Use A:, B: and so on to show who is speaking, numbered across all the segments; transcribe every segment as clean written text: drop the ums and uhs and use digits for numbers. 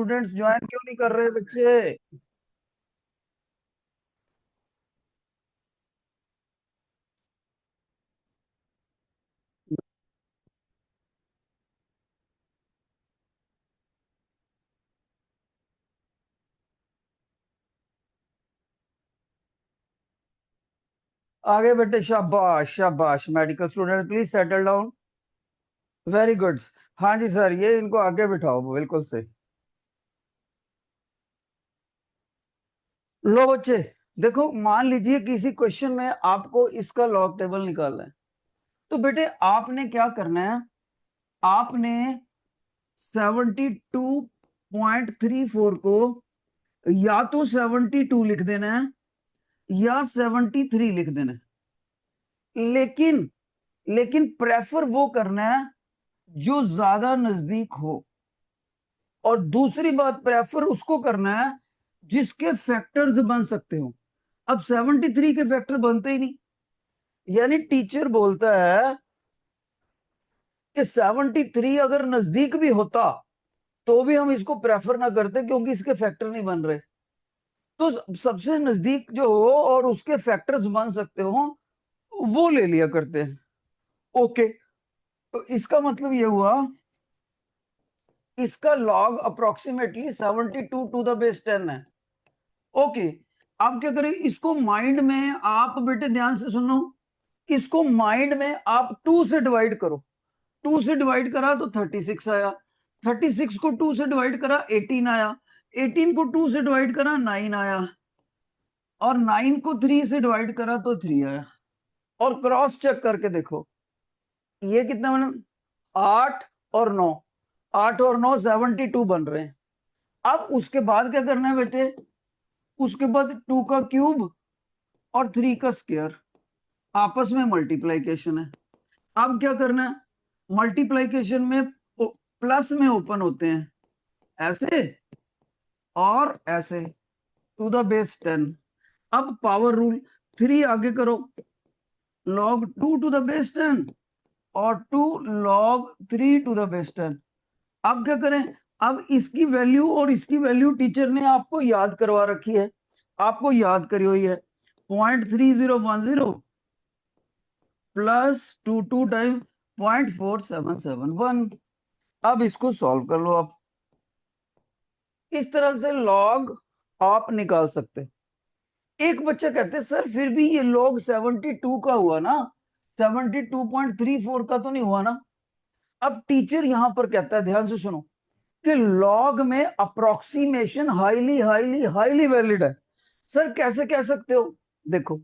A: Students join क्यों नहीं कर रहे बच्चे? आगे बेटे, शाबाश शाबाश। Medical student please settle down. Very good. हाँ जी सर, ये इनको आगे बिठाओ, बिल्कुल सही। लो बच्चे, देखो मान लीजिए किसी क्वेश्चन में आपको इसका लॉग टेबल निकालना है, तो बेटे आपने क्या करना है? आपने 72.34 को या तो 72 लिख देना है या 73 लिख देना है, लेकिन प्रेफर वो करना है जो ज्यादा नजदीक हो। और दूसरी बात, प्रेफर उसको करना है जिसके फैक्टर्स बन सकते हो। अब 73 के फैक्टर बनते ही नहीं, यानी टीचर बोलता है कि 73 अगर नजदीक भी होता तो भी हम इसको प्रेफर ना करते क्योंकि इसके फैक्टर नहीं बन रहे। तो सबसे नजदीक जो हो और उसके फैक्टर्स बन सकते हो वो ले लिया करते हैं। ओके, तो इसका मतलब ये हुआ, इसका log approximately 72 to the base 10 है। ओके, आप क्या करें, इसको माइंड में आप बेटे ध्यान से सुनो, इसको माइंड में आप 2 से डिवाइड करो। 2 से डिवाइड करा तो 36 आया, 36 को 2 से डिवाइड करा 18 आया, 18 को 2 से डिवाइड करा 9 आया, और 9 को 3 से डिवाइड करा तो 3 आया। और क्रॉस चेक करके देखो, ये कितना बना? 8 और 9, 8 और 9 72 बन रहे हैं। अब उसके बाद क्या करना है बेटे? उसके बाद 2 का क्यूब और 3 का स्क्वायर, आपस में मल्टीप्लाइकेशन है। अब क्या करना है? मल्टीप्लाइकेशन में प्लस में ओपन होते हैं, ऐसे और ऐसे, टू द बेस 10। अब पावर रूल, 3 आगे करो, log 2 टू द बेस 10 और 2 log 3 टू द बेस 10। अब क्या करें? अब इसकी वैल्यू और इसकी वैल्यू टीचर ने आपको याद करवा रखी है, आपको याद करी हुई है। 0.3010 प्लस 2 टाइम 0.4771। अब इसको सॉल्व कर लो आप। इस तरह से लॉग आप निकाल सकते। एक बच्चा कहते सर फिर भी ये लॉग 72 का हुआ ना, 72.34 का तो नहीं हुआ ना। अब टीचर यहां पर कहता है, ध्यान से सुनो, कि लॉग में approximation highly highly highly valid है। सर कैसे कह सकते हो? देखो,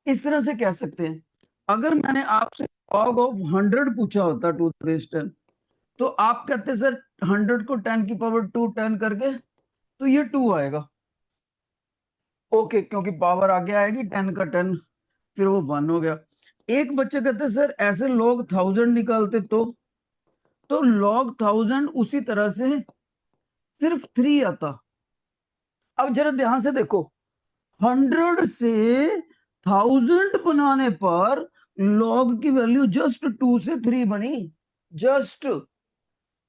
A: इस तरह से कह सकते हैं, अगर मैंने आपसे लॉग ऑफ 100 पूछा होता टू द बेस 10, तो आप कहते सर 100 को 10 की पावर 2 10 करके तो ये 2 आएगा। ओके, क्योंकि पावर आगे आएगी 10 का 10, फिर वो 1 हो गया। एक बच्चे कहते सर ऐसे लोग 1000 निकालते तो लॉग 1000 उसी तरह से सिर्फ 3 आता। अब जरा ध्यान से देखो, 100 से 1000 बनाने पर लॉग की वैल्यू जस्ट 2 से 3 बनी। जस्ट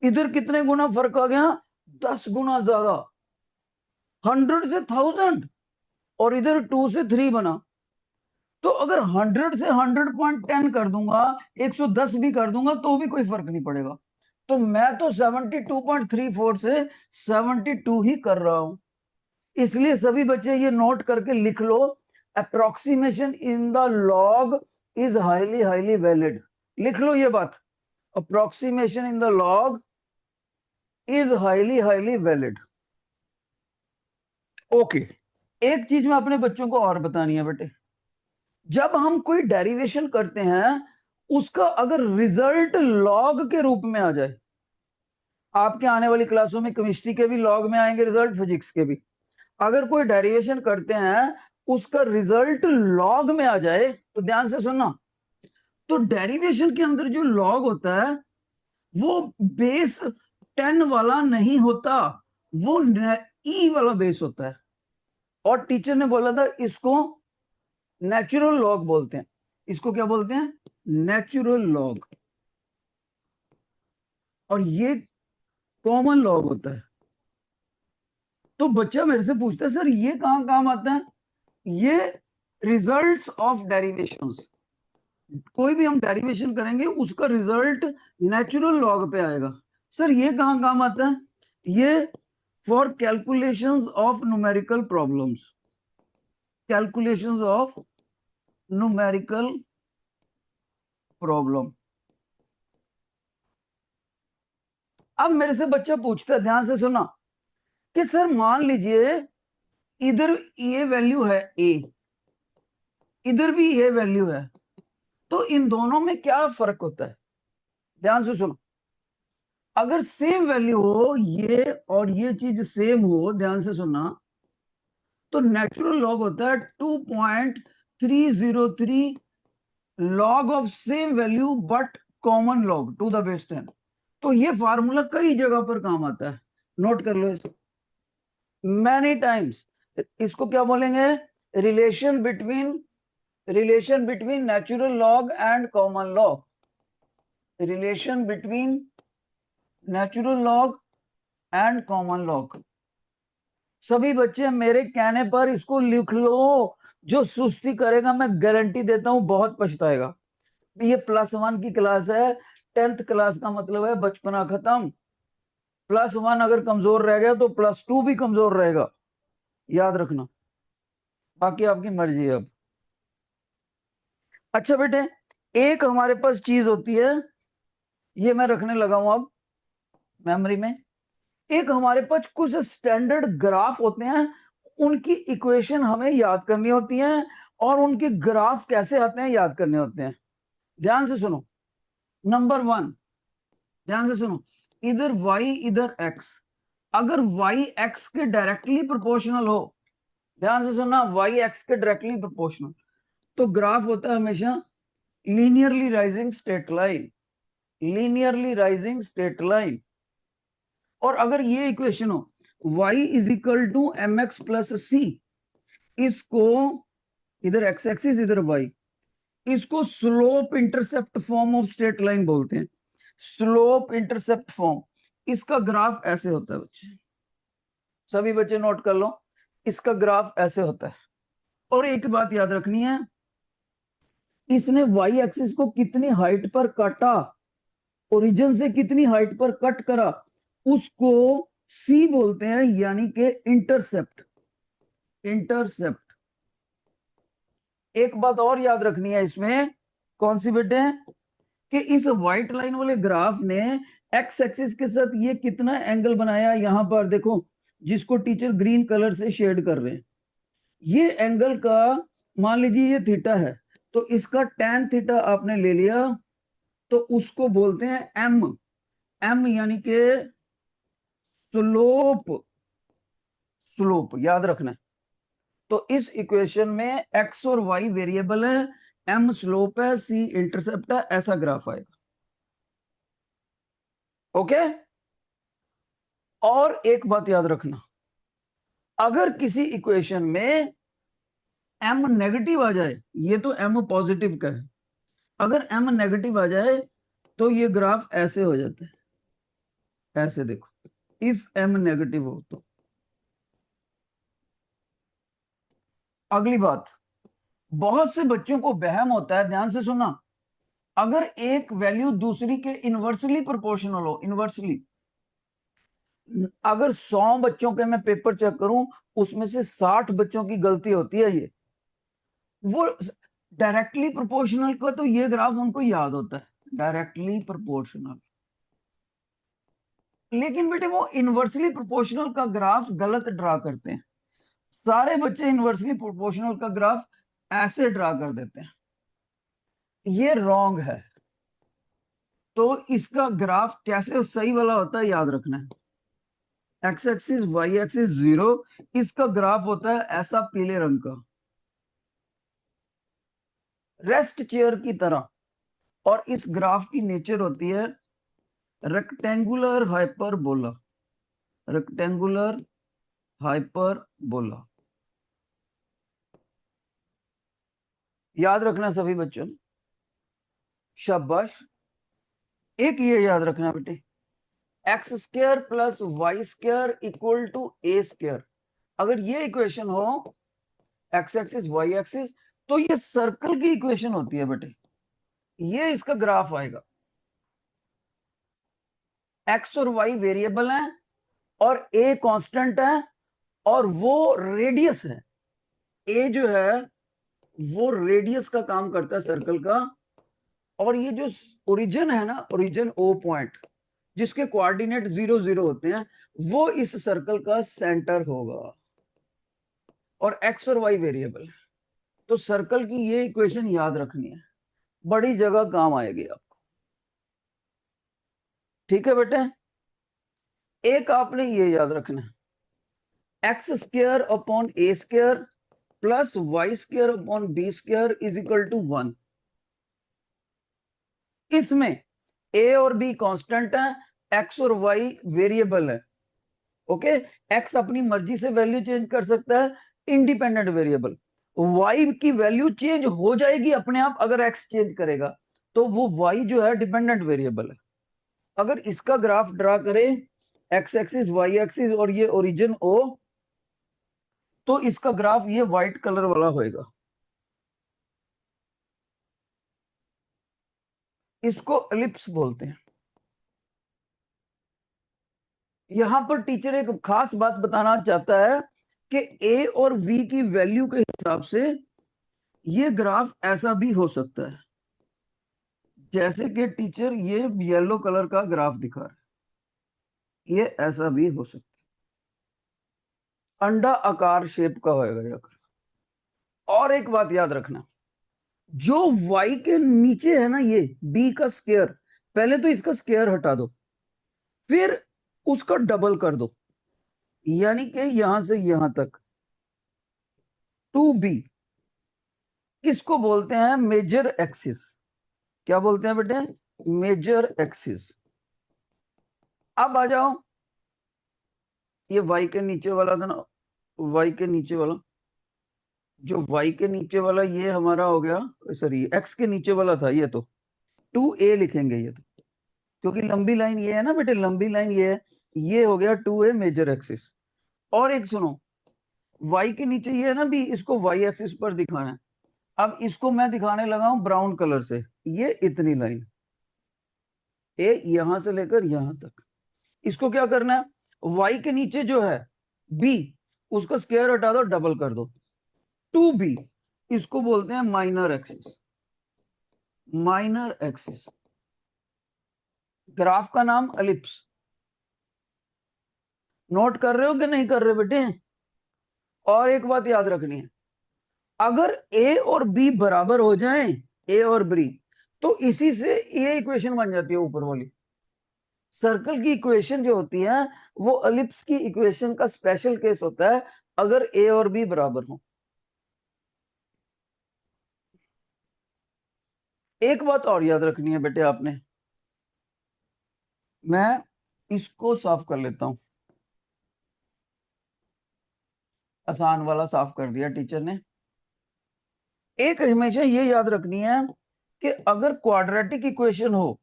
A: इधर कितने गुना फर्क आ गया? 10 गुना ज्यादा। 100 से 1000 और इधर 2 से 3 बना। तो अगर 100 से 100.10 कर दूंगा, 110 भी कर दूंगा तो भी कोई फर्क नहीं पड़ेगा। तो मैं तो 72.34 से 72 ही कर रहा हूं। इसलिए सभी बच्चे ये नोट करके लिख लो, approximation in the log is highly highly valid. लिख लो ये बात, approximation in the log is highly highly valid. Okay, एक चीज मैं अपने बच्चों को और बतानी है बेटे, जब हम कोई डेरिवेशन करते हैं उसका अगर रिजल्ट लॉग के रूप में आ जाए, आपके आने वाली क्लासों में केमिस्ट्री के भी लॉग में आएंगे रिजल्ट, फिजिक्स के भी, अगर कोई डेरिवेशन करते हैं उसका रिजल्ट लॉग में आ जाए तो ध्यान से सुनना, तो डेरिवेशन के अंदर जो लॉग होता है वो बेस 10 वाला नहीं होता, वो ई वाला बेस होता है। और टीचर ने बोला था इसको नेचुरल लॉग बोलते हैं। इसको क्या बोलते हैं? Natural log. और ये कॉमन लॉग होता है। तो बच्चा मेरे से पूछता है सर ये कहाँ काम आता है? ये रिजल्ट्स ऑफ डेरिवेशंस, कोई भी हम डेरिवेशन करेंगे उसका रिजल्ट नेचुरल लॉग पे आएगा। सर ये कहाँ काम आता है? ये for calculations of numerical problems, calculations of numerical problem. अब मेरे से बच्चा पूछता है, ध्यान से सुना, कि सर मान लीजिए इधर ये वैल्यू है ए, इधर भी ये वैल्यू है, तो इन दोनों में क्या फर्क होता है? ध्यान से सुनो, अगर सेम वैल्यू हो ये और ये चीज सेम हो, ध्यान से सुनना, तो नेचुरल लॉग होता है 2.303 log of same value but common log to the base 10। तो ये फार्मूला कई जगह पर काम आता है, नोट कर लो इसको, मैनी टाइम्स। इसको क्या बोलेंगे? Relation between natural log and common log, relation between natural log and common log. सभी बच्चे मेरे कहने पर इसको लिख लो, जो सुस्ती करेगा मैं गारंटी देता हूं बहुत पछताएगा। ये +1 की क्लास है, 10th क्लास का मतलब है बचपना खत्म। +1 अगर कमजोर रह गया तो +2 भी कमजोर रहेगा, याद रखना, बाकी आपकी मर्जी है। अब अच्छा बेटे, एक हमारे पास चीज होती है, ये मैं रखने लगा हूं अब मेमोरी में। एक हमारे पास कुछ स्टैंडर्ड ग्राफ होते हैं, उनकी इक्वेशन हमें याद करनी होती है, और उनके ग्राफ कैसे आते हैं याद करने होते हैं। ध्यान से सुनो, नंबर 1, ध्यान से सुनो, इधर y इधर x, अगर y x के डायरेक्टली प्रोपोर्शनल हो, ध्यान से सुनना, y x के डायरेक्टली प्रोपोर्शनल, तो ग्राफ होता है हमेशा linearly rising straight line, linearly rising straight line. और अगर ये इक्वेशन हो y is equal to M X plus C, इसको इधर एक्स एक्सिस इधर y, इसको slope intercept form of straight line बोलते हैं, स्लोप इंटरसेप्ट फॉर्म। इसका ग्राफ ऐसे होता है बच्चे, सभी बच्चे नोट कर लो, इसका ग्राफ ऐसे होता है। और एक बात याद रखनी है, इसने वाई एक्सिस को कितनी हाइट पर काटा, ओरिजिन से कितनी हाइट पर कट करा, उसको सी बोलते हैं, यानी कि इंटरसेप्ट, इंटरसेप्ट। एक बात और याद रखनी है इसमें, कौन सी बेटे? कि इस व्हाइट लाइन वाले ग्राफ ने एक्स एक्सिस के साथ ये कितना एंगल बनाया, यहां पर देखो, जिसको टीचर ग्रीन कलर से शेड कर रहे हैं, ये एंगल का, मान लीजिए ये थीटा है, तो इसका tan थीटा आपने ले लिया, तो उसको बोलते हैं एम, एम यानी कि स्लोप, स्लोप याद रखना है। तो इस इक्वेशन में एक्स और वाई वेरिएबल है, एम स्लोप है, सी इंटरसेप्ट है, ऐसा ग्राफ आएगा। ओके। और एक बात याद रखना, अगर किसी इक्वेशन में एम नेगेटिव आ जाए, ये तो एम पॉजिटिव का है, अगर एम नेगेटिव आ जाए तो ये ग्राफ ऐसे हो जाता है, ऐसे देखो, इफ एम नेगेटिव हो तो। अगली बात, बहुत से बच्चों को वहम होता है, ध्यान से सुनना, अगर एक वैल्यू दूसरी के इनवर्सली प्रोपोर्शनल हो, इनवर्सली, अगर 100 बच्चों के मैं पेपर चेक करूं, उसमें से 60 बच्चों की गलती होती है, ये वो डायरेक्टली प्रोपोर्शनल का तो ये ग्राफ उनको याद होता है, डायरेक्टली प्रोपोर्शनल, लेकिन बेटे वो इनवर्सली प्रोपोर्शनल का ग्राफ गलत ड्रा करते हैं। सारे बच्चे इनवर्सली प्रोपोर्शनल का ग्राफ ऐसे ड्रा कर देते हैं, ये रॉन्ग है। तो इसका ग्राफ कैसे सही वाला होता है याद रखना है, एक्स एक्सिस वाई एक्सिस 0, इसका ग्राफ होता है ऐसा पीले रंग का, रेस्ट चेयर की तरह। और इस ग्राफ की नेचर होती है रेक्टेंगुलर हाइपरबोला, रेक्टेंगुलर हाइपरबोला, याद रखना सभी बच्चों ने, शाबाश। एक ये याद रखना बेटे, x square plus y square equal to a square, अगर ये इक्वेशन हो एक्स एक्सिस वाई एक्सिस, तो ये सर्कल की इक्वेशन होती है बेटे। ये इसका ग्राफ आएगा। एक्स और वाई वेरिएबल है और ए कांस्टेंट है और वो रेडियस है। ए जो है वो रेडियस का काम करता है सर्कल का, और ये जो ओरिजिन है ना, ओरिजिन ओ पॉइंट जिसके कोऑर्डिनेट 0 0 होते हैं, वो इस सर्कल का सेंटर होगा। और एक्स और वाई वेरिएबल, तो सर्कल की ये इक्वेशन याद रखनी है, बड़ी जगह काम आएगी आपको। ठीक है बेटे, एक आपने ये याद रखना है, x square upon a square plus y square upon b square is equal to 1। इसमें ए और बी कांस्टेंट है, एक्स और वाई वेरिएबल है। ओके, एक्स अपनी मर्जी से वैल्यू चेंज कर सकता है, इंडिपेंडेंट वेरिएबल। वाई की वैल्यू चेंज हो जाएगी अपने आप अगर एक्स चेंज करेगा, तो वो वाई जो है डिपेंडेंट वेरिएबल है। अगर इसका ग्राफ ड्रा करें, एक्स एक्सिस वाई एक्सिस और ये ओरिजिन ओ, तो इसका ग्राफ ये व्हाइट कलर वाला होएगा। इसको एलिप्स बोलते हैं। यहां पर टीचर एक खास बात बताना चाहता है कि ए और वी की वैल्यू के हिसाब से ये ग्राफ ऐसा भी हो सकता है, जैसे कि टीचर ये येलो कलर का ग्राफ दिखा रहा है, ये ऐसा भी हो सकता है, अंडा आकार शेप का होएगा ये। और एक बात याद रखना, जो y के नीचे है ना ये b का स्क्वायर, पहले तो इसका स्क्वायर हटा दो, फिर उसका डबल कर दो, यानी कि यहां से यहां तक 2b, इसको बोलते हैं मेजर एक्सिस। क्या बोलते हैं बेटे? Major axis. अब आ जाओ, ये y के नीचे वाला था ना, y के नीचे वाला, जो y के नीचे वाला ये हमारा हो गया, सॉरी x के नीचे वाला था ये, तो 2a लिखेंगे ये तो, क्योंकि लंबी लाइन ये है ना बेटे, लंबी लाइन ये है, ये हो गया 2a मेजर एक्सिस। और एक सुनो, y के नीचे ये है ना भी, इसको y एक्सिस पर दिखाना है। अब इसको मैं दिखाने लगा हूं ब्राउन कलर से, ये इतनी लाइन ए यहां से लेकर यहां तक, इसको क्या करना है, y के नीचे जो है b, उसका स्क्वायर हटा दो, डबल कर दो, 2b, इसको बोलते हैं minor axis. Minor axis, graph का नाम एलिप्स। नोट कर रहे हो कि नहीं कर रहे बेटे? और एक बात याद रखनी है, अगर ए और बी बराबर हो जाएं, ए और बी, तो इसी से ये इक्वेशन बन जाती है ऊपर वाली। सर्कल की इक्वेशन जो होती है वो एलिप्स की इक्वेशन का स्पेशल केस होता है, अगर ए और बी बराबर हो। एक बात और याद रखनी है बेटे आपने, मैं इसको साफ कर लेता हूं, आसान वाला साफ कर दिया टीचर ने। एक हमेशा ये याद रखनी है कि अगर क्वाड्रेटिक इक्वेशन हो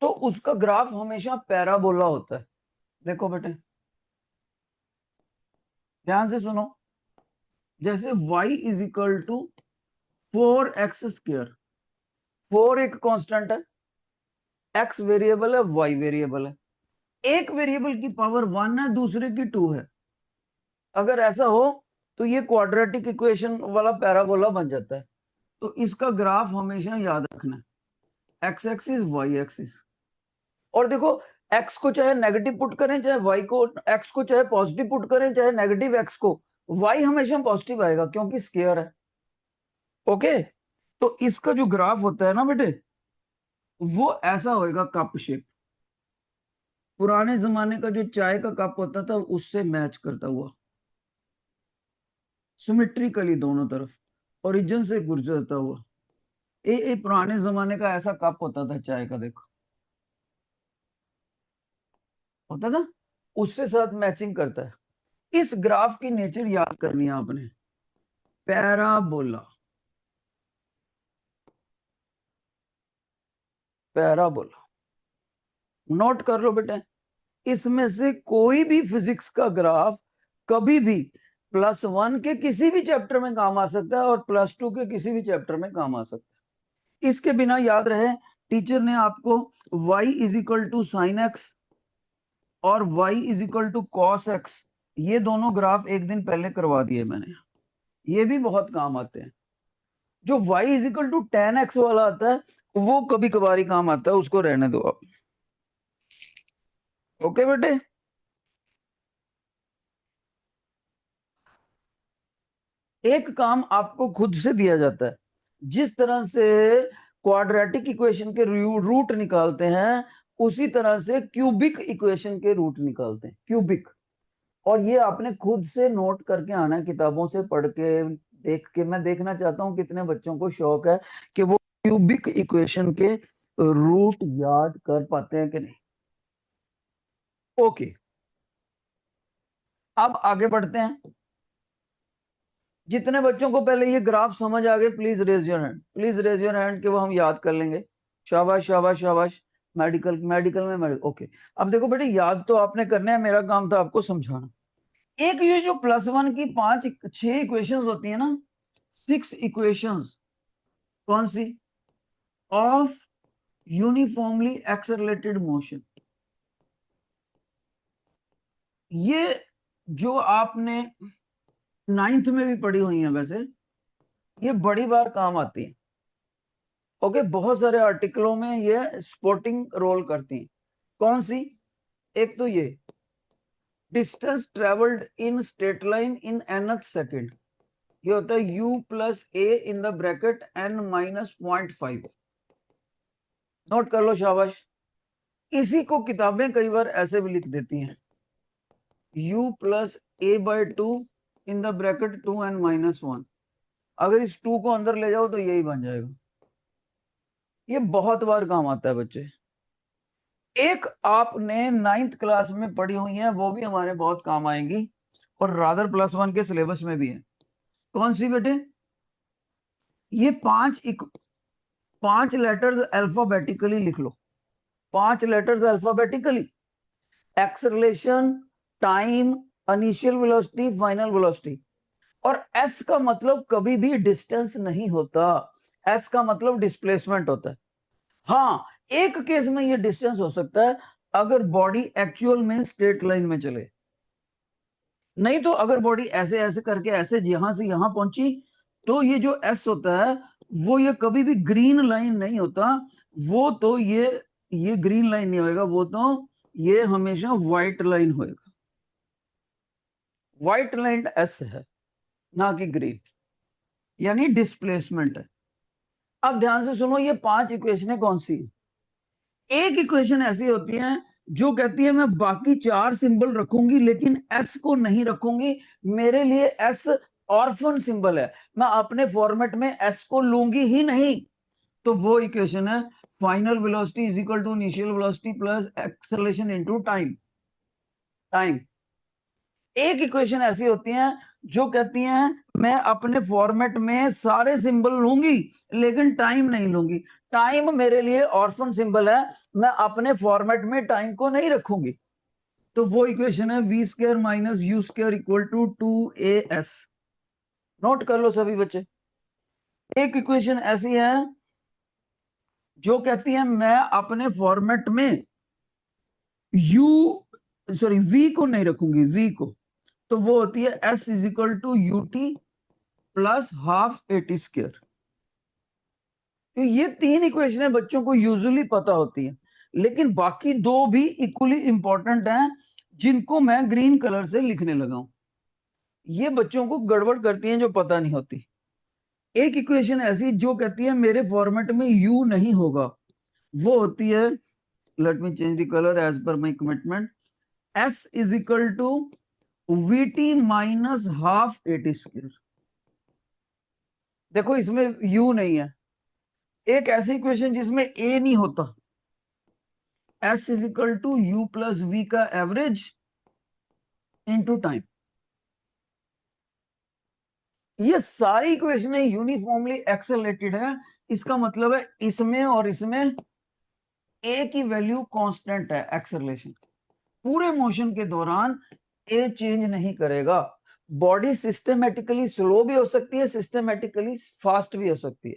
A: तो उसका ग्राफ हमेशा पैराबोला होता है। देखो बेटे, ध्यान से सुनो, जैसे y is equal to 4x square, 4 एक कांस्टेंट है, x वेरिएबल है, y वेरिएबल है, एक वेरिएबल की पावर 1 है, दूसरे की 2 है। अगर ऐसा हो तो ये क्वाड्रेटिक इक्वेशन वाला पैराबोला बन जाता है। तो इसका ग्राफ हमेशा याद रखना है, x एक्सिस y एक्सिस। और देखो, x को चाहे नेगेटिव पुट करें, चाहे y को, x को चाहे पॉजिटिव पुट करें, चाहे नेगेटिव x को, y हमेशा पॉजिटिव आएगा क्योंकि स्क्वायर है। ओके, तो इसका जो ग्राफ होता है ना बेटे, वो ऐसा होएगा, कप शेप। पुराने जमाने का जो चाय का कप होता था उससे मैच करता हुआ, सिमेट्रिकली दोनों तरफ, ओरिजिन से गुजरता हुआ। ये पुराने जमाने का ऐसा कप होता था चाय का, देखो होता था, उससे साथ मैचिंग करता है। इस ग्राफ की नेचर याद करनी है आपने, पैराबोला। पैराबोला नोट कर लो बेटे, इसमें से कोई भी फिजिक्स का ग्राफ कभी भी +1 के किसी भी चैप्टर में काम आ सकता है और +2 के किसी भी चैप्टर में काम आ सकता है। इसके बिना याद रहे, टीचर ने आपको y is equal to sine x और y is equal to cos x, ये दोनों ग्राफ एक दिन पहले करवा दिए मैंने, ये भी बहुत काम आते हैं। जो y is equal to ten x वाला आता है वो कभी कभार ही काम आता है, उसको रहने दो आप। ओके बेटे, एक काम आपको खुद से दिया जाता है, जिस तरह से क्वाड्रेटिक इक्वेशन के रूट निकालते हैं उसी तरह से क्यूबिक इक्वेशन के रूट निकालते हैं, क्यूबिक। और ये आपने खुद से नोट करके आना है, किताबों से पढ़ के देख के। मैं देखना चाहता हूं कितने बच्चों को शौक है कि वो क्यूबिक इक्वेशन के रूट याद कर पाते हैं कि नहीं। ओके, अब आगे बढ़ते हैं। जितने बच्चों को पहले ये ग्राफ समझ आ गए, please raise your hand, please raise your hand कि वो हम याद कर लेंगे। शाबाश शाबाश शाबाश। मेडिकल मेडिकल में मेडिकल, ओके। अब देखो बेटे, याद तो आपने करना है, मेरा काम था आपको समझाना। एक ये जो +1 की 6 इक्वेशंस होती है ना, 6 इक्वेशंस, कौन सी? Of uniformly accelerated motion. ये जो आपने 9th में भी पढ़ी हुई है, वैसे ये बड़ी बार काम आती है। ओके, बहुत सारे आर्टिकलों में ये स्पोर्टिंग रोल करती हैं। कौन सी? एक तो ये distance travelled in straight line in nth second, ये होता है u plus A in the bracket n minus 0.5। Note कर लो, शाबाश। इसी को किताबें कई बार ऐसे भी लिख देती हैं, u plus a by 2 in the bracket 2n minus 1। अगर इस 2 को अंदर ले जाओ तो यही बन जाएगा। ये बहुत बार काम आता है बच्चे। एक आपने 9th क्लास में पढ़ी हुई है, वो भी हमारे बहुत काम आएंगी और रादर +1 के सिलेबस में भी है। कौन सी बेटे? ये 5 लेटर्स अल्फाबेटिकली लिख लो, 5 letters alphabetically. Acceleration, time, initial velocity, final velocity. और एस का मतलब कभी भी डिस्टेंस नहीं होता, एस का मतलब डिस्प्लेसमेंट होता है। हाँ, एक केस में ये डिस्टेंस हो सकता है, अगर बॉडी एक्चुअल में स्ट्रेट लाइन में चले। नहीं तो अगर बॉडी ऐसे ऐसे करके ऐसे यहां से यहां पहुंची, तो ये जो एस होता है वो ये कभी भी ग्रीन लाइन नहीं होता, वो तो ये ग्रीन लाइन नहीं होएगा, वो तो ये हमेशा व्हाइट लाइन होएगा। व्हाइट लाइन एस है, ना कि ग्रीन, यानी डिस्प्लेसमेंट है। अब ध्यान से सुनो, ये 5 इक्वेशनें कौन सी है? एक इक्वेशन ऐसी होती है जो कहती है मैं बाकी 4 सिंबल रखूंगी लेकिन एस को नहीं रखूंगी, मेरे लिए एस ऑर्फन सिंबल है, मैं अपने फॉर्मेट में एस को लूंगी ही नहीं। तो वो इक्वेशन है final velocity is equal to initial velocity plus acceleration into time. Time. एक इक्वेशन ऐसी होती है जो कहती है मैं अपने फॉर्मेट में सारे सिंबल लूंगी लेकिन टाइम नहीं लूंगी। टाइम मेरे लिए ऑर्फन सिंबल है, मैं अपने फॉर्मेट में टाइम को नहीं रखूंगी। तो वो इक्वेशन है v square minus u square equal to 2as। Note कर लो सभी बच्चे। एक इक्वेशन ऐसी है जो कहती है मैं अपने फॉर्मेट में u v को नहीं रखूंगी, v को, तो वो होती है s is equal to u t plus half a t square. तो ये 3 इक्वेशनें बच्चों को यूजुअली पता होती है, लेकिन बाकी 2 भी इक्वली इंपॉर्टेंट हैं जिनको मैं ग्रीन कलर से लिखने लगा हूं। ये बच्चों को गड़बड़ करती हैं जो पता नहीं होती। एक इक्वेशन ऐसी जो कहती है मेरे फॉर्मेट में u नहीं होगा, वो होती है, let me change the colour as per my commitment, s is equal to v t minus half a t square. देखो इसमें u नहीं है। एक ऐसी इक्वेशन जिसमें a नहीं होता, s is equal to u plus v का एवरेज इनटू टाइम। ये सारी इक्वेशनें यूनिफॉर्मली एक्सेलरेटेड है, इसका मतलब है इसमें और इसमें ए की वैल्यू कांस्टेंट है, एक्सेलरेशन पूरे मोशन के दौरान ए चेंज नहीं करेगा। बॉडी सिस्टमेटिकली स्लो भी हो सकती है, सिस्टमेटिकली फास्ट भी हो सकती है।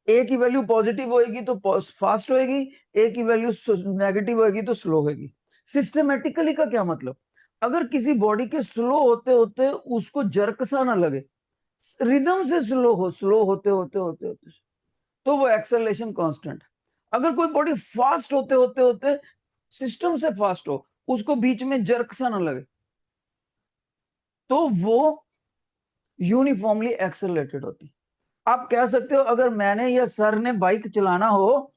A: ए की वैल्यू पॉजिटिव होएगी तो फास्ट होएगी, ए की वैल्यू नेगेटिव होएगी तो स्लो होएगी। सिस्टमेटिकली का क्या मतलब, अगर किसी बॉडी के स्लो होते होते उसको जर्क सा ना लगे, रिदम से स्लो होते होते होते होते तो वो एक्सेलरेशन कांस्टेंट। अगर कोई बॉडी फास्ट होते होते होते सिस्टम से फास्ट हो, उसको बीच में जर्क सा ना लगे, तो वो यूनिफॉर्मली एक्सेलरेटेड होती। आप कह सकते हो अगर मैंने या सर ने बाइक चलाना हो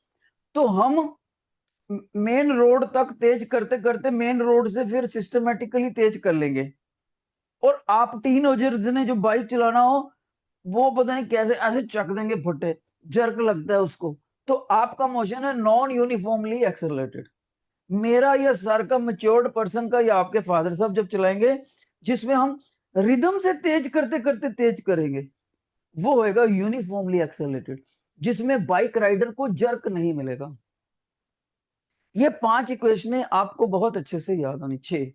A: तो हम मेन रोड तक तेज करते करते मेन रोड से फिर सिस्टमेटिकली तेज कर लेंगे, और आप टीनेजर्स ने जो बाइक चलाना हो वो पता नहीं कैसे ऐसे चक देंगे फुटे, जर्क लगता है उसको। तो आपका मोशन है नॉन यूनिफॉर्मली एक्सेलरेटेड। मेरा या सर का, मेच्योर्ड पर्सन का, या आपके फादर साहब जब चलाएंगे जिसमें हम रिदम से तेज करते करते तेज करेंगे, वो होएगा यूनिफॉर्मली एक्सेलरेटेड, जिसमें बाइक राइडर को जर्क नहीं मिलेगा। ये 5 इक्वेशनें आपको बहुत अच्छे से याद होनी चाहिए।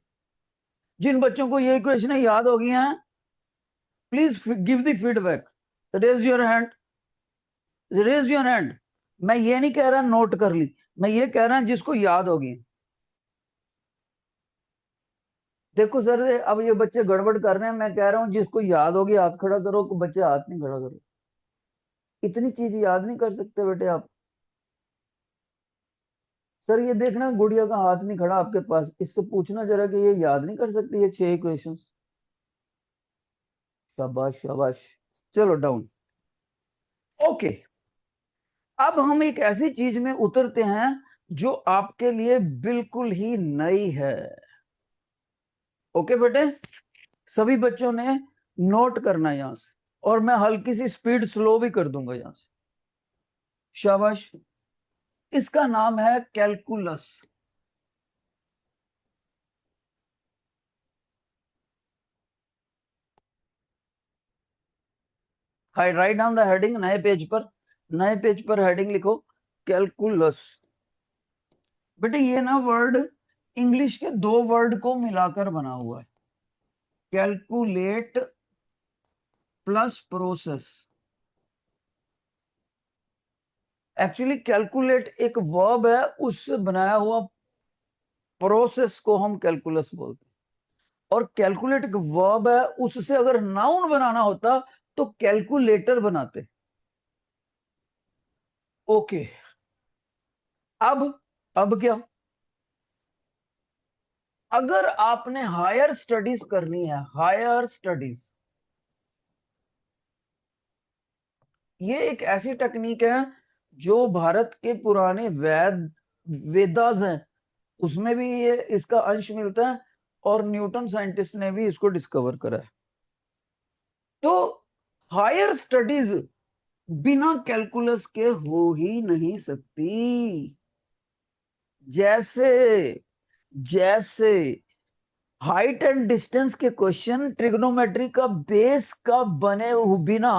A: जिन बच्चों को ये इक्वेशनें याद हो गई हैं, please give the feedback. Raise your hand, raise your hand. मैं ये नहीं कह रहा नोट कर ली, मैं ये कह रहा जिसको याद होगी। देखो सर, अब ये बच्चे गड़बड़ कर रहे हैं, मैं कह रहा हूं जिसको याद होगी हाथ खड़ा करो, बच्चे हाथ नहीं खड़ा करो। इतनी चीज याद नहीं कर सकते बेटे आप। सर ये देखना गुड़िया का हाथ नहीं खड़ा आपके पास, इससे पूछना जरा कि ये याद नहीं कर सकती ये 6 इक्वेशंस। शाबाश शाबाश। चलो डाउन। ओके, अब हम एक ऐसी चीज में उतरते हैं जो आपके लिए बिल्कुल ही नई है। ओके बेटे, सभी बच्चों ने नोट करना है यहां से, और मैं हल्की सी स्पीड स्लो भी कर दूंगा यहां से। शाबाश। इसका नाम है calculus. High write down the heading, नए पेज पर हेडिंग लिखो कैलकुलस। बेटे ये ना वर्ड इंग्लिश के 2 वर्ड को मिलाकर बना हुआ है, calculate plus process. Actually calculate एक वर्ब है, उससे बनाया हुआ प्रोसेस को हम कैलकुलस बोलते हैं। और कैलकुलेट एक वर्ब है, उससे अगर नाउन बनाना होता तो कैलकुलेटर बनाते। ओके, अब अब क्या, अगर आपने हायर स्टडीज करनी है, हायर स्टडीज, ये एक ऐसी टेक्निक है जो भारत के पुराने वेदास हैं उसमें भी ये इसका अंश मिलता है, और न्यूटन साइंटिस्ट ने भी इसको डिस्कवर करा है। तो हायर स्टडीज बिना कैलकुलस के हो ही नहीं सकती। जैसे जैसे हाइट एंड डिस्टेंस के क्वेश्चन ट्रिग्नोमेट्री का बेस का बने बिना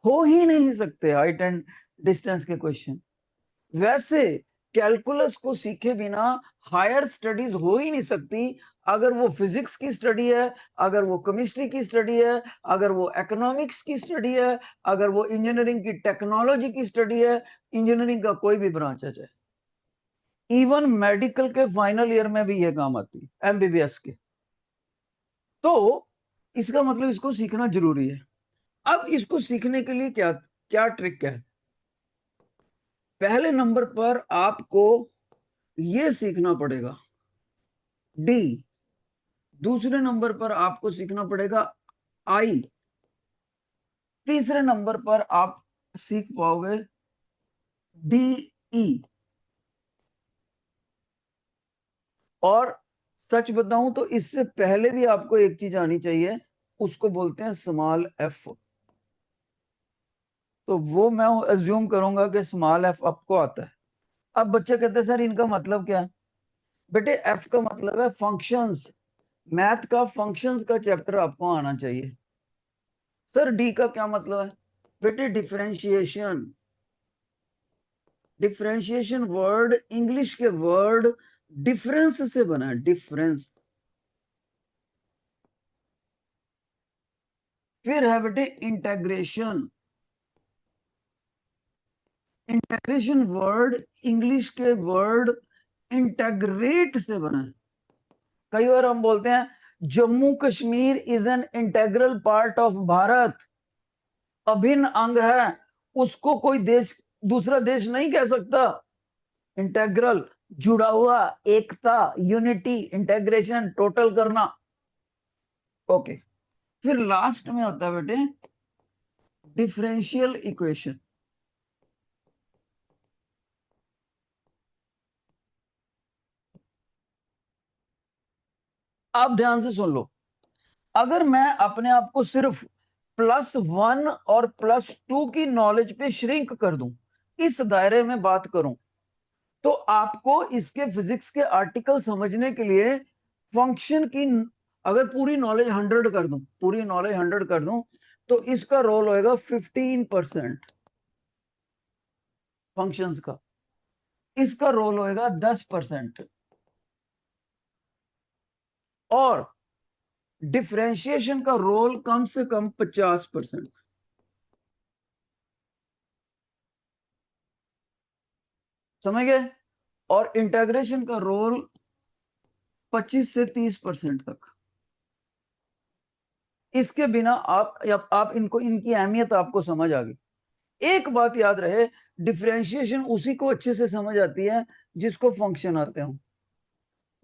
A: हो ही नहीं सकते, हाइट एंड डिस्टेंस के क्वेश्चन, वैसे कैलकुलस को सीखे बिना हायर स्टडीज हो ही नहीं सकती। अगर वो फिजिक्स की स्टडी है, अगर वो केमिस्ट्री की स्टडी है, अगर वो इकोनॉमिक्स की स्टडी है, अगर वो इंजीनियरिंग की टेक्नोलॉजी की स्टडी है, इंजीनियरिंग का कोई भी ब्रांच है, चाहे इवन मेडिकल के फाइनल ईयर में भी ये काम आती है, एमबीबीएस के। तो इसका मतलब इसको सीखना जरूरी है। अब इसको सीखने के लिए क्या क्या ट्रिक है। पहले नंबर पर आपको ये सीखना पड़ेगा डी, दूसरे नंबर पर आपको सीखना पड़ेगा आई, तीसरे नंबर पर आप सीख पाओगे डी ई। और सच बताऊं तो इससे पहले भी आपको एक चीज आनी चाहिए, उसको बोलते हैं स्मॉल एफ। तो वो मैं एज्यूम करूंगा कि स्मॉल एफ आपको आता है। अब बच्चे कहते हैं सर इनका मतलब क्या है। बेटे एफ का मतलब है फंक्शंस, मैथ का फंक्शंस का चैप्टर आपको आना चाहिए। सर डी का क्या मतलब है। बेटे डिफरेंशिएशन, डिफरेंशिएशन वर्ड इंग्लिश के वर्ड डिफरेंस से बना है, डिफरेंस। फिर है बेटे इंटेग्रेशन। इंटेग्रेशन वर्ड इंग्लिश के वर्ड इंटेग्रेट से बना है। कई बार हम बोलते हैं Jammu Kashmir is an integral part of Bharat, अभिन्न अंग है, उसको कोई देश, दूसरा देश नहीं कह सकता। इंटेग्रल, जुड़ा हुआ, एकता, यूनिटी, इंटेग्रेशन, टोटल करना। ओके। फिर लास्ट में होता है बेटे डिफरेंशियल इक्वेशन। आप ध्यान से सुन लो, अगर मैं अपने आप को सिर्फ +1 और +2 की नॉलेज पे श्रिंक कर दूं, इस दायरे में बात करूं, तो आपको इसके फिजिक्स के आर्टिकल समझने के लिए फंक्शन की, अगर पूरी नॉलेज 100 कर दूं, पूरी नॉलेज 100 कर दूं, तो इसका रोल होएगा 15% फंक्शंस का, इसका रोल होएगा 10%, और डिफरेंशिएशन का रोल कम से कम 50%। समझ गए? और इंटीग्रेशन का रोल 25 से 30% तक। इसके बिना आप इनको, इनकी अहमियत आपको समझ आ गई। एक बात याद रहे, डिफरेंशिएशन उसी को अच्छे से समझ आती है जिसको फंक्शन आते हो।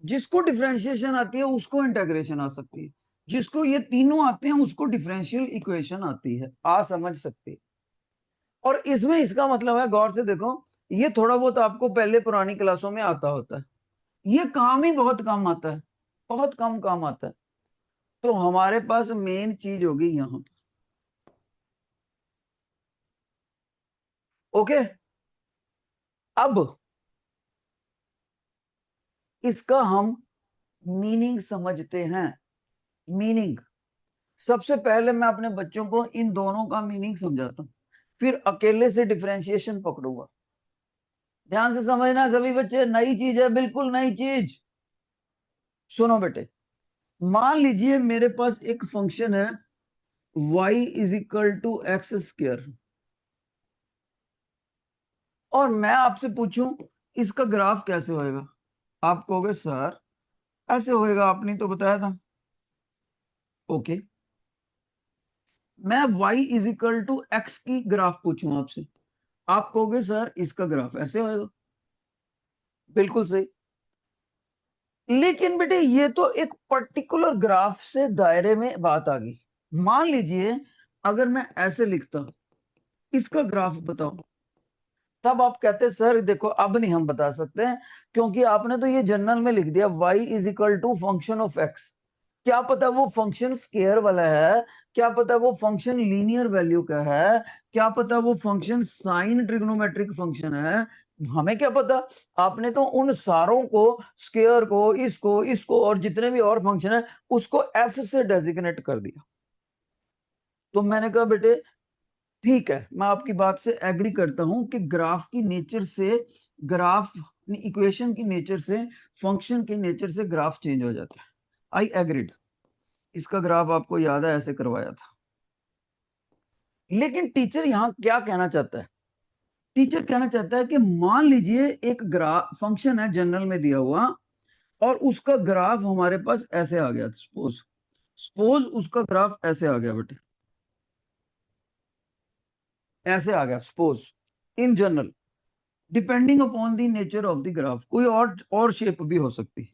A: जिसको डिफरेंशिएशन आती है उसको इंटीग्रेशन आ सकती है, जिसको ये तीनों आते हैं उसको डिफरेंशियल इक्वेशन आती है, आ समझ सकती है। और इसमें इसका मतलब है, गौर से देखो, ये थोड़ा बहुत आपको पहले पुरानी क्लासों में आता होता है, ये काम ही बहुत कम आता है, बहुत कम काम आता है। तो हमारे पास मेन चीज होगी यहां। ओके। अब इसका हम मीनिंग समझते हैं। मीनिंग, सबसे पहले मैं अपने बच्चों को इन दोनों का मीनिंग समझाता हूं, फिर अकेले से डिफरेंशिएशन पकड़ूंगा। ध्यान से समझना सभी बच्चे, नई चीज है, बिल्कुल नई चीज। सुनो बेटे, मान लीजिए मेरे पास एक फंक्शन है y = x², और मैं आपसे पूछूं इसका ग्राफ कैसे होएगा, आप कहोगे सर ऐसे होएगा, आपने तो बताया था। ओके, मैं y = x की ग्राफ पूछूं आपसे, आप कहोगे सर इसका ग्राफ ऐसे होएगा। बिल्कुल सही। लेकिन बेटे ये तो एक पर्टिकुलर ग्राफ से दायरे में बात आ गई। मान लीजिए अगर मैं ऐसे लिखता, इसका ग्राफ बताओ, तब आप कहते सर देखो अब नहीं हम बता सकते हैं, क्योंकि आपने तो ये जनरल में लिख दिया y = फंक्शन ऑफ x। क्या पता वो फंक्शन स्केयर वाला है, क्या पता वो फंक्शन लीनियर वैल्यू का है, क्या पता वो फंक्शन साइन ट्रिग्नोमेट्रिक फंक्शन है, हमें क्या पता। आपने तो उन सारों को, स्केयर को, इसको, इसको, और जितने भी और फंक्शन है उसको f से डेजिग्नेट कर दिया। तो मैंने कहा बेटे ठीक है, मैं आपकी बात से एग्री करता हूं कि ग्राफ की नेचर से, ग्राफ इक्वेशन की नेचर से, फंक्शन की नेचर से ग्राफ चेंज हो जाता है। I agreed. इसका ग्राफ आपको याद है ऐसे करवाया था। लेकिन टीचर यहां क्या कहना चाहता है? टीचर कहना चाहता है कि मान लीजिए एक ग्राफ फंक्शन है जनरल में दिया हुआ, और उसका ग्राफ हमारे पास ऐसे आ गया, सपोज सपोज उसका ग्राफ ऐसे आ गया बेटे, ऐसे आ गया suppose, in general, depending upon the nature of the graph, कोई और शेप भी हो सकती है।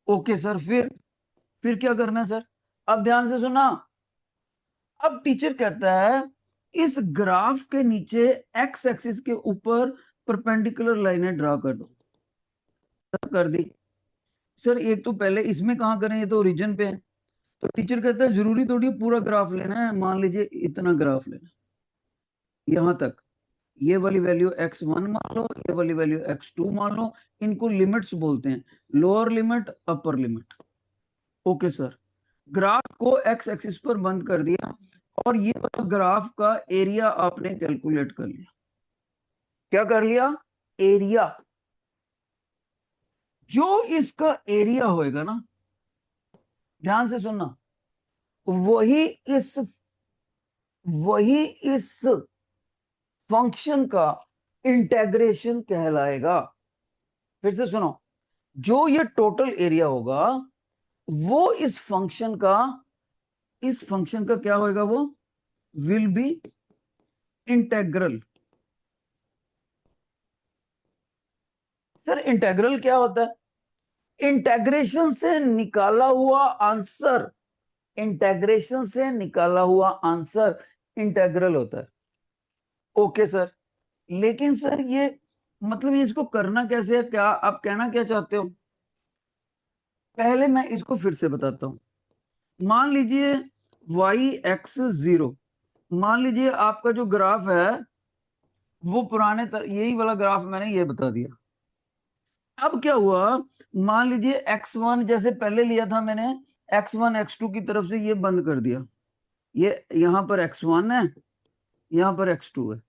A: ओके सर, फिर क्या करना है सर? अब ध्यान से सुना। अब टीचर कहता है इस ग्राफ के नीचे एक्स एक्सिस के ऊपर परपेंडिकुलर लाइनें ड्रा कर दो। कर दी सर, एक तो पहले इसमें कहाँ करें, ये तो ओरिजिन पे है। तो टीचर कहता है जरूरी थोड़ी पूरा ग्राफ लेना है, मान लीजिए इतना ग्राफ लेना, यहां तक, ये वाली वैल्यू x1 मान लो, ये वाली वैल्यू x2 मान लो। इनको लिमिट्स बोलते हैं, lower limit, upper limit. Okay sir, graph को x एक्सिस पर बंद कर दिया, और ये ग्राफ का एरिया आपने कैलकुलेट कर लिया। क्या कर लिया? एरिया, जो इसका एरिया होएगा ना, ध्यान से सुनना, वही इस वही इस फंक्शन का इंटेग्रेशन कहलाएगा। फिर से सुनो, जो ये टोटल एरिया होगा वो इस फंक्शन का क्या होएगा, वो will be integral. Sir integral क्या होता है? इंटेग्रेशन से निकाला हुआ आंसर, इंटेग्रेशन से निकाला हुआ आंसर इंटेग्रल होता है। ओके सर, लेकिन सर ये मतलब ये इसको करना कैसे है, क्या आप कहना क्या चाहते हो? पहले मैं इसको फिर से बताता हूं। मान लीजिए y(x0), मान लीजिए आपका जो ग्राफ है वो यही वाला ग्राफ मैंने ये बता दिया। अब क्या हुआ, मान लीजिए x1 जैसे पहले लिया था मैंने, x1 x2 की तरफ से ये बंद कर दिया, ये यहां पर x1 है, यहां पर x2 है।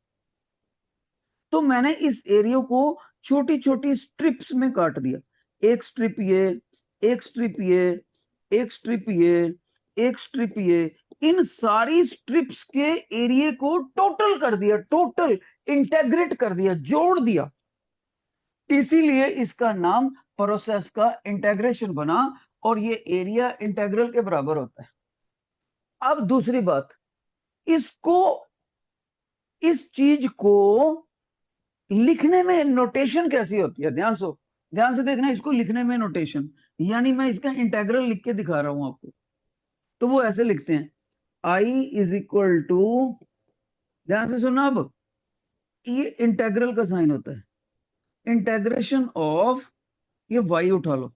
A: तो मैंने इस एरिया को छोटी छोटी स्ट्रिप्स में काट दिया, एक स्ट्रिप ये, एक स्ट्रिप ये, एक स्ट्रिप ये, एक स्ट्रिप ये, इन सारी स्ट्रिप्स के एरिया को टोटल कर दिया, टोटल इंटेग्रेट कर दिया, जोड़ दिया। इसीलिए इसका नाम प्रोसेस का इंटेग्रेशन बना, और ये एरिया इंटेग्रल के बराबर होता है। अब दूसरी बात, इसको इस चीज को लिखने में नोटेशन कैसी होती है, ध्यान से देखना, इसको लिखने में नोटेशन, यानी मैं इसका इंटेग्रल लिख के दिखा रहा हूं आपको। तो वो ऐसे लिखते हैं, आई इज इक्वल टू, ध्यान से सुनना, अब ये इंटेग्रल का साइन होता है, इंटेग्रेशन ऑफ, ये वाई उठा लो,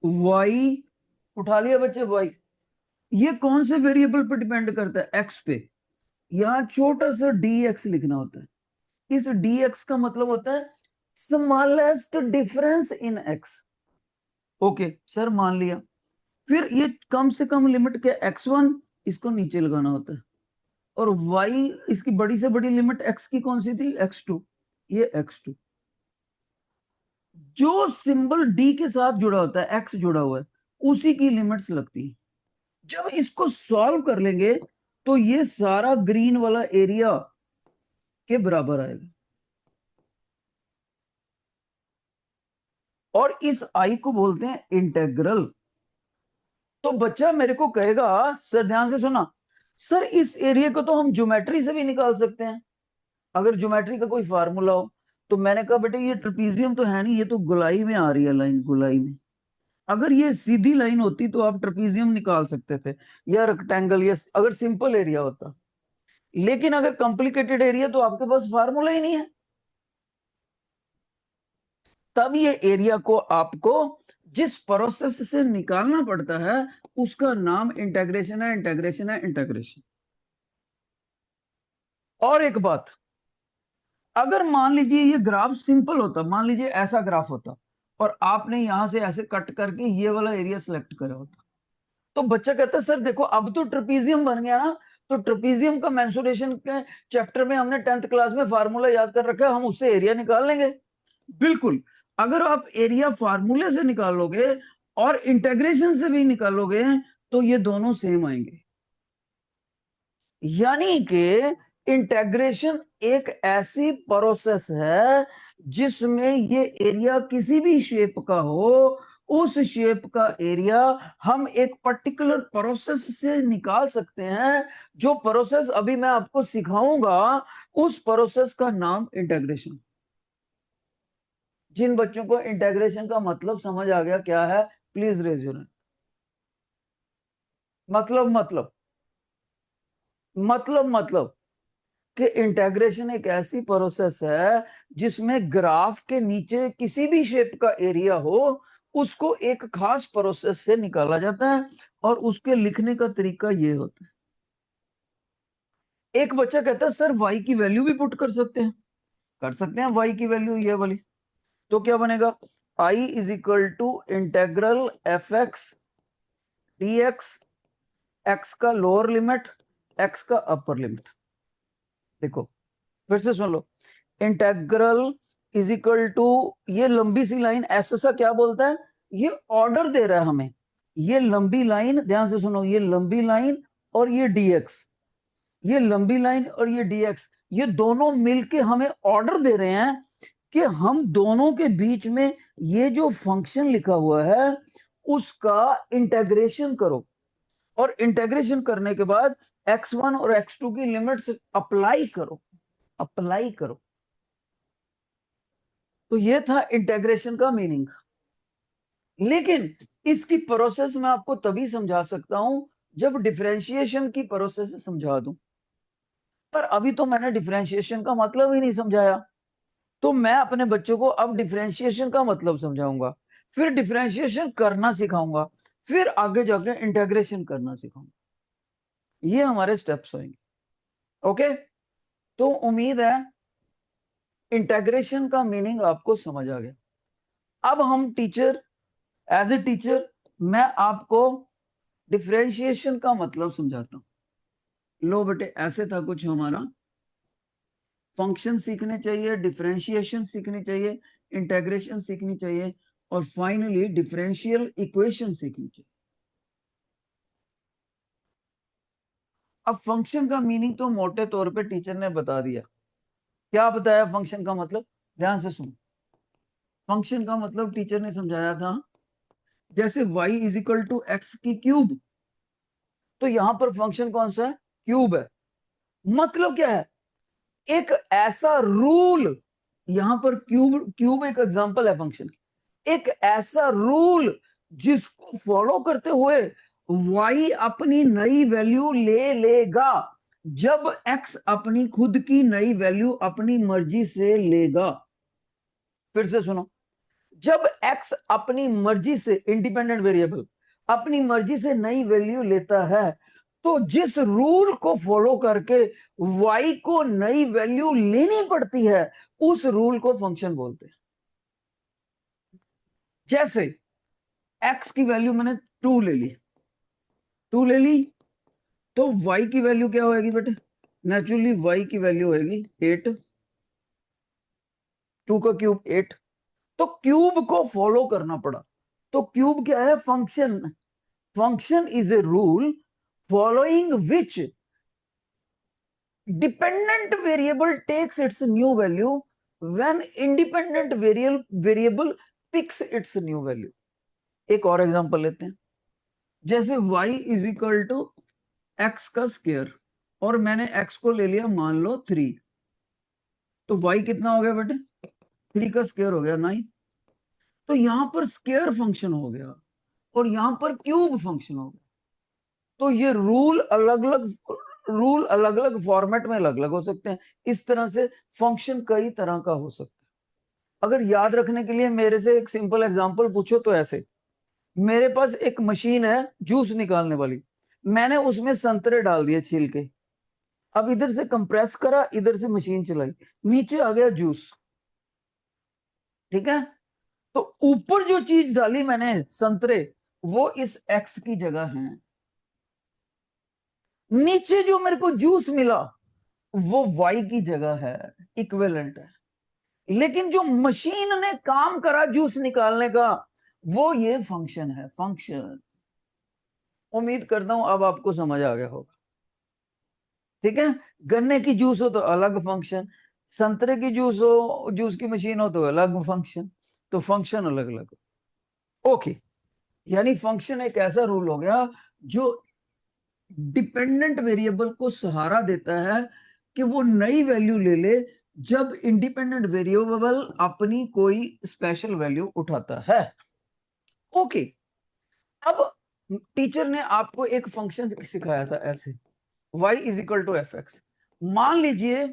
A: वाई उठा लिया बच्चे, वाई ये कौन से वेरिएबल पे डिपेंड करता है? एक्स पे। यहां छोटा सा डी एक्स लिखना होता है। इस डी एक्स का मतलब होता है smallest difference in x. Okay sir, मान लिया। फिर ये कम से कम लिमिट के x1, इसको नीचे लगाना होता है, और y, इसकी बड़ी से बड़ी लिमिट x की कौन सी थी? x2, ये x2। जो सिंबल d के साथ जुड़ा होता है, x जुड़ा हुआ है, उसी की लिमिट्स लगती है। जब इसको सॉल्व कर लेंगे तो ये सारा ग्रीन वाला एरिया के बराबर आएगा, और इस आई को बोलते हैं इंटेग्रल। तो बच्चा मेरे को कहेगा, सर ध्यान से सुना, सर इस एरिया को तो हम ज्योमेट्री से भी निकाल सकते हैं, अगर ज्योमेट्री का कोई फार्मूला हो। तो मैंने कहा बेटे ये ट्रेपीजियम तो है नहीं, ये तो गोलाई में आ रही है लाइन, गोलाई में। अगर ये सीधी लाइन होती तो आप ट्रेपीजियम निकाल सकते थे, या रेक्टेंगल, या अगर सिंपल एरिया होता। लेकिन अगर कॉम्प्लिकेटेड एरिया तो आपके पास फार्मूला ही नहीं है। तब ये एरिया को आपको जिस प्रोसेस से निकालना पड़ता है उसका नाम इंटेग्रेशन है, इंटेग्रेशन है, इंटेग्रेशन। और एक बात, अगर मान लीजिए ये ग्राफ सिंपल होता, मान लीजिए ऐसा ग्राफ होता, और आपने यहां से ऐसे कट करके ये वाला एरिया सिलेक्ट करा होता, तो बच्चा कहता है सर देखो अब तो ट्रेपीजियम बन गया ना। तो ट्रेपीजियम का मेंसुरेशन के चैप्टर में हमने 10th क्लास में फार्मूला याद कर रखा है, हम उससे एरिया निकाल लेंगे। बिल्कुल, अगर आप एरिया फार्मूले से निकालोगे और इंटेग्रेशन से भी निकालोगे तो ये दोनों सेम आएंगे। यानी कि इंटेग्रेशन एक ऐसी प्रोसेस है जिसमें ये एरिया किसी भी शेप का हो, उस शेप का एरिया हम एक पर्टिकुलर प्रोसेस से निकाल सकते हैं। जो प्रोसेस अभी मैं आपको सिखाऊंगा उस प्रोसेस का नाम इंटेग्रेशन। जिन बच्चों को इंटेग्रेशन का मतलब समझ आ गया क्या है, प्लीज रेज योर हैंड। मतलब मतलब कि इंटेग्रेशन एक ऐसी प्रोसेस है जिसमें ग्राफ के नीचे किसी भी शेप का एरिया हो, उसको एक खास प्रोसेस से निकाला जाता है, और उसके लिखने का तरीका ये होता है। एक बच्चा कहता है सर y की वैल्यू भी पुट कर सकते हैं y की वैल्यू ये वाली। तो क्या बनेगा? I is equal to integral f x d x, x का लोअर लिमिट, एक्स का अपर लिमिट। देखो फिर से सुन लो, इंटेग्रल इज इक्वल टू, ये लंबी सी लाइन ऐसा सा क्या बोलता है, ये ऑर्डर दे रहा है हमें। ये लंबी लाइन, ध्यान से सुनो, ये लंबी लाइन और ये dx, ये लंबी लाइन और ये dx, ये दोनों मिलके हमें ऑर्डर दे रहे हैं कि हम दोनों के बीच में ये जो फंक्शन लिखा हुआ है उसका इंटेग्रेशन करो, और इंटेग्रेशन करने के बाद x1 और x2 की लिमिट्स अप्लाई करो, अप्लाई करो। तो ये था इंटेग्रेशन का मीनिंग। लेकिन इसकी प्रोसेस मैं आपको तभी समझा सकता हूं जब डिफरेंशिएशन की प्रोसेस समझा दूं, पर अभी तो मैंने डिफरेंशिएशन का मतलब ही नहीं समझाया। तो मैं अपने बच्चों को अब डिफरेंशिएशन का मतलब समझाऊंगा, फिर डिफरेंशिएशन करना सिखाऊंगा, फिर आगे जाके इंटेग्रेशन करना सिखाऊंगा। ये हमारे स्टेप्स होंगे। ओके, तो उम्मीद है इंटेग्रेशन का मीनिंग आपको समझ आ गया। अब हम टीचर, एज ए टीचर मैं आपको डिफरेंशिएशन का मतलब समझाता हूं। लो बेटे, ऐसे था कुछ हमारा, फंक्शन सीखने चाहिए, डिफरेंशिएशन सीखनी चाहिए, इंटेग्रेशन सीखनी चाहिए, और फाइनली डिफरेंशियल इक्वेशन सीखनी चाहिए। अब फंक्शन का मीनिंग तो मोटे तौर पे टीचर ने बता दिया। क्या बताया फंक्शन का मतलब, ध्यान से सुनो। फंक्शन का मतलब टीचर ने समझाया था, जैसे y is equal to x की क्यूब, तो यहां पर फंक्शन कौन सा है, क्यूब है। मतलब क्या है, एक ऐसा रूल, यहां पर क्यूब, क्यूब एक एग्जांपल है फंक्शन की, एक ऐसा रूल जिसको फॉलो करते हुए y अपनी नई वैल्यू ले लेगा जब x अपनी खुद की नई वैल्यू अपनी मर्जी से लेगा। फिर से सुनो, जब x अपनी मर्जी से, इंडिपेंडेंट वेरिएबल अपनी मर्जी से नई वैल्यू लेता है, तो जिस रूल को फॉलो करके y को नई वैल्यू लेनी पड़ती है उस रूल को फंक्शन बोलते हैं। जैसे x की वैल्यू मैंने 2 ले ली, 2 ले ली, तो y की वैल्यू क्या होगी बेटे, नेचुरली y की वैल्यू होगी 8, 2 का क्यूब 8। तो क्यूब को फॉलो करना पड़ा। तो क्यूब क्या है, function. Function is a rule following which dependent variable takes its new value when independent variable picks its new value। एक और एग्जांपल लेते हैं, जैसे y is equal to x का स्क्वायर, और मैंने x को ले लिया मान लो 3, तो y कितना हो गया बेटे, 3 का स्क्वायर हो गया 9। तो यहां पर स्क्वायर फंक्शन हो गया और यहां पर क्यूब फंक्शन हो गया। तो ये रूल अलग अलग फॉर्मेट में अलग अलग हो सकते हैं। इस तरह से फंक्शन कई तरह का हो सकता है। अगर याद रखने के लिए मेरे से एक सिंपल एग्जांपल पूछो तो ऐसे, मेरे पास एक मशीन है जूस निकालने वाली, मैंने उसमें संतरे डाल दिए छील के, अब इधर से कंप्रेस करा, इधर से मशीन चलाई, नीचे आ गया जूस। ठीक है, तो ऊपर जो चीज डाली मैंने संतरे, वो इस एक्स की जगह है, नीचे जो मेरे को जूस मिला वो वाई की जगह है, इक्विवेलेंट है। लेकिन जो मशीन ने काम करा जूस निकालने का, वो ये फंक्शन है, फंक्शन। उम्मीद करता हूं अब आपको समझ आ गया होगा। ठीक है, गन्ने की जूस हो तो अलग फंक्शन, संतरे की जूस हो, जूस की मशीन हो तो अलग फंक्शन। तो फंक्शन अलग अलग। ओके, यानी फंक्शन एक ऐसा रूल हो गया जो डिपेंडेंट वेरिएबल को सहारा देता है कि वो नई वैल्यू ले ले जब इंडिपेंडेंट वेरिएबल अपनी कोई स्पेशल वैल्यू उठाता है। ओके, अब टीचर ने आपको एक फंक्शन सिखाया था ऐसे, y is equal to f x. मान लीजिए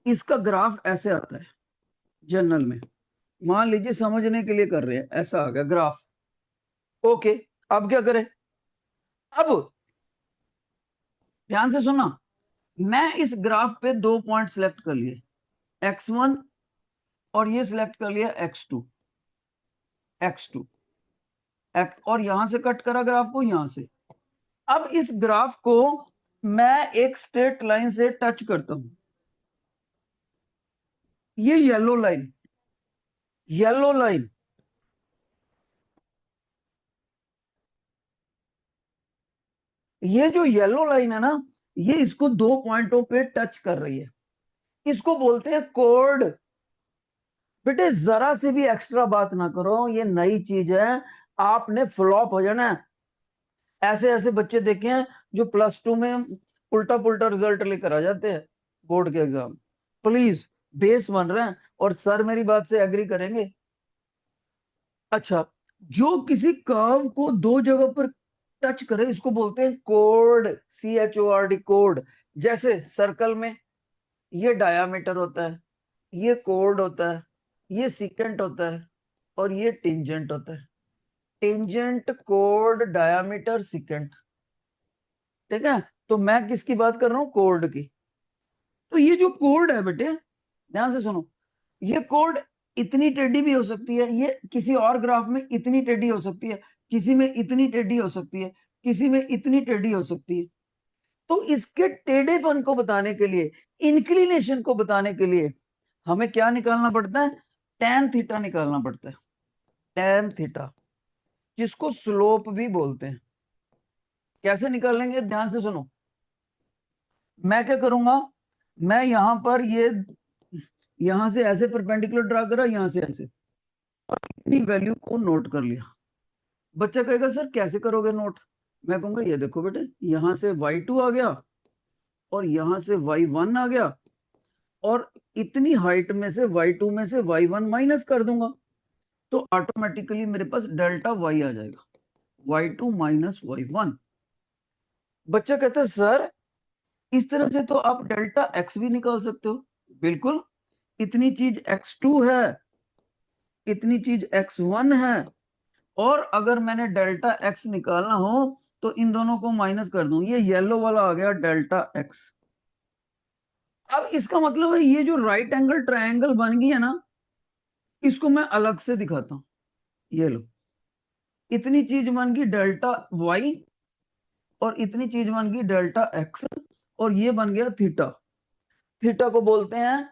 A: इसका ग्राफ ऐसे आता है जनरल में, मान लीजिए समझने के लिए कर रहे हैं, ऐसा आ गया ग्राफ। ओके, अब क्या करें, अब ध्यान से सुनना, मैं इस ग्राफ पे 2 पॉइंट सिलेक्ट कर लिए, x1, और ये सिलेक्ट कर लिया x2, x2, और यहां से कट करा ग्राफ को यहां से। अब इस ग्राफ को मैं एक स्ट्रेट लाइन से टच करता हूं, ये येलो लाइन, येलो लाइन, ये जो येलो लाइन है ना, ये इसको दो पॉइंटों पे टच कर रही है, इसको बोलते हैं कोड। बेटे जरा से भी एक्स्ट्रा बात ना करो, ये नई चीज है, आपने फ्लॉप हो जाना है। ऐसे ऐसे बच्चे देखे हैं जो प्लस 2 में उल्टा पुल्टा रिजल्ट लेकर आ जाते हैं बोर्ड के एग्जाम। प्लीज, बेस बन रहे हैं और सर मेरी बात से एग्री करेंगे। अच्छा, जो किसी कर्व को दो जगह पर टच करे इसको बोलते हैं कोड, CHORD, कोड। जैसे सर्कल में ये डायामीटर होता है, ये कोड होता है, ये सिकेंट होता है, और ये टेंजेंट होता है। Tangent, code, diameter, secant. ठीक है, तो मैं किसकी बात कर रहा हूं? कोड की। तो ये जो कोड है बेटे, ध्यान से सुनो, ये कोड इतनी टेढ़ी भी हो सकती है, ये किसी और ग्राफ में इतनी टेढ़ी हो सकती है, किसी में इतनी टेढ़ी हो सकती है, किसी में इतनी टेढ़ी हो सकती है। तो इसके टेढ़ेपन को बताने के लिए, इंक्लिनेशन को बताने के लिए हमें क्या निकालना पड़ता है? tan थीटा निकालना पड़ता है। tan थीटा, जिसको स्लोप भी बोलते हैं। कैसे निकालेंगे? ध्यान से सुनो। मैं क्या करूंगा, मैं यहां पर ये यहां से ऐसे परपेंडिकुलर ड्रा करा, यहां से ऐसे, अपनी वैल्यू को नोट कर लिया। बच्चा कहेगा सर कैसे करोगे नोट? मैं कहूंगा ये देखो बेटे, यहां से y2 आ गया और यहां से y1 आ गया, और इतनी हाइट में से y2 में से y1 माइनस कर दूंगा, तो ऑटोमेटिकली मेरे पास डेल्टा y आ जाएगा, y2 माइनस y1। बच्चा कहता है सर इस तरह से तो आप डेल्टा x भी निकाल सकते हो। बिल्कुल, इतनी चीज x2 है, इतनी चीज x1 है, और अगर मैंने डेल्टा x निकालना हो तो इन दोनों को माइनस कर दूं, ये येलो वाला आ गया डेल्टा x। अब इसका मतलब है ये जो राइट एंगल ट्रायंगल बन गई है ना, इसको मैं अलग से दिखाता हूं। ये लो, इतनी चीज बन गई डेल्टा y, और इतनी चीज बन गई डेल्टा x, और ये बन गया थीटा। थीटा को बोलते हैं